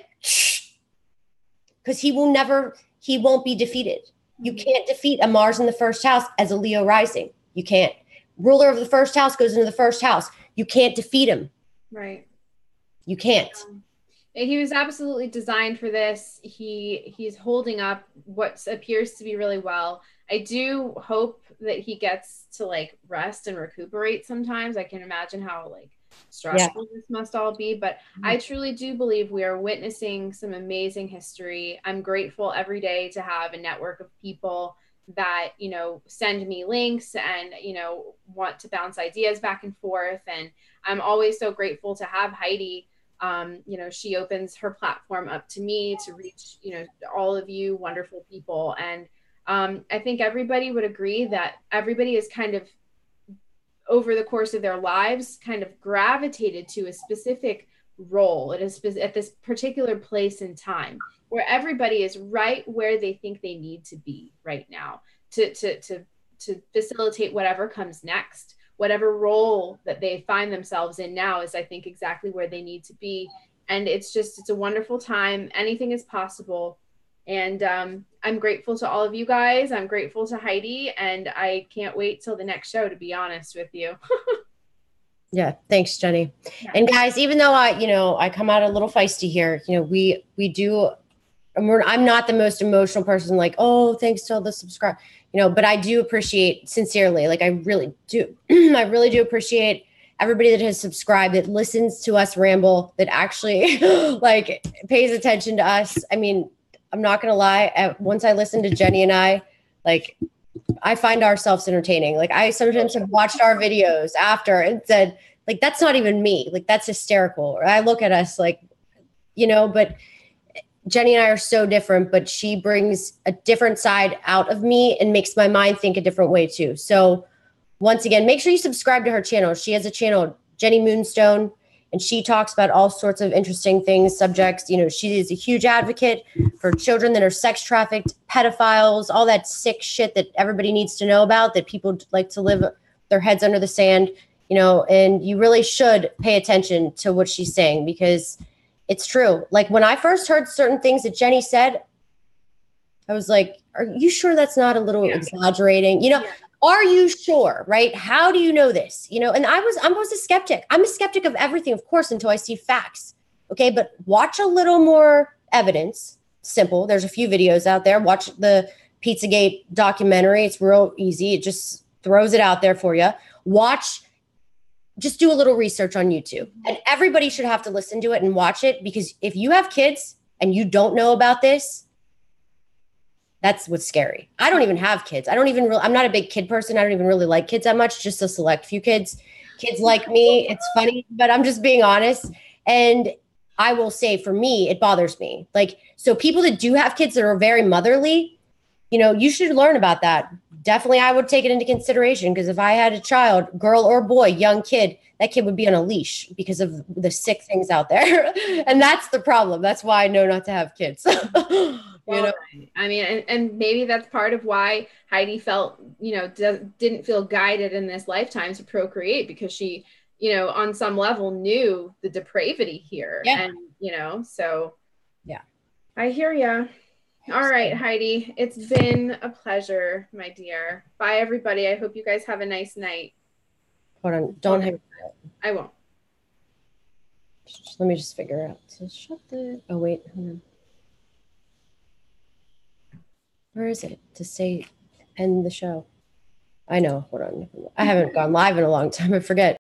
because he won't be defeated. Mm-hmm. You can't defeat a Mars in the first house as a Leo rising. You can't. Ruler of the first house goes into the first house. You can't defeat him. Right. You can't. He was absolutely designed for this. He's holding up what appears to be really well. I do hope that he gets to rest and recuperate sometimes. I can imagine how stressful this must all be, but I truly do believe we are witnessing some amazing history. I'm grateful every day to have a network of people that, send me links and, want to bounce ideas back and forth. And I'm always so grateful to have Heidi. She opens her platform up to me to reach, all of you wonderful people. And I think everybody would agree that everybody is kind of, over the course of their lives, kind of gravitated to a specific role at this particular place in time, where everybody is right where they think they need to be right now to facilitate whatever comes next. Whatever role that they find themselves in now is, I think, exactly where they need to be. And it's a wonderful time. Anything is possible. And I'm grateful to all of you guys. I'm grateful to Heidi, and I can't wait till the next show, to be honest with you. Yeah. Thanks, Jenny. Yeah. And guys, even though I come out a little feisty here, we do, I'm not the most emotional person, oh, thanks to all the subscribe, but I do appreciate sincerely, I really do. I really do appreciate everybody that has subscribed, that listens to us ramble, that actually pays attention to us. I mean, I'm not going to lie. Once I listened to Jenny and I find ourselves entertaining. I sometimes have watched our videos after and said, Like, that's not even me. Like, that's hysterical. Or I look at us like, you know, but Jenny and I are so different, but she brings a different side out of me and makes my mind think a different way too. So once again, make sure you subscribe to her channel. She has a channel, Jenny Moonstone, and she talks about all sorts of interesting things, subjects. You know, she is a huge advocate for children that are sex trafficked, pedophiles, all that sick shit that everybody needs to know about, that people like to live their heads under the sand, you know, and you really should pay attention to what she's saying, because it's true. Like, when I first heard certain things that Jenny said, I was like, are you sure that's not a little exaggerating? You know, are you sure, right? How do you know this? You know, and I was a skeptic. I'm a skeptic of everything, of course, until I see facts. Okay. But watch a little more evidence. Simple. There's a few videos out there. Watch the Pizzagate documentary. It's real easy. It just throws it out there for you. Just do a little research on YouTube, and everybody should have to listen to it and watch it, because if you have kids and you don't know about this, that's what's scary. I don't even have kids. I'm not a big kid person. I don't even really like kids that much, just a select few kids like me. It's funny, but I'm just being honest. And I will say, for me, it bothers me. Like, so people that do have kids that are very motherly, you know, you should learn about that. Definitely, I would take it into consideration, because if I had a child, girl or boy, young kid, that kid would be on a leash because of the sick things out there. And that's the problem. That's why I know not to have kids. You know? I mean, and maybe that's part of why Heidi felt, you know, didn't feel guided in this lifetime to procreate, because she, you know, on some level knew the depravity here. Yeah. And, you know, so yeah, I hear ya. All right, Heidi, it's been a pleasure, my dear. Bye, everybody. I hope you guys have a nice night. Hold on. Don't hang up. I won't. Let me just figure out. So shut the... Oh, wait. Hold on. Where is it to say end the show? I know. Hold on. I haven't gone live in a long time. I forget.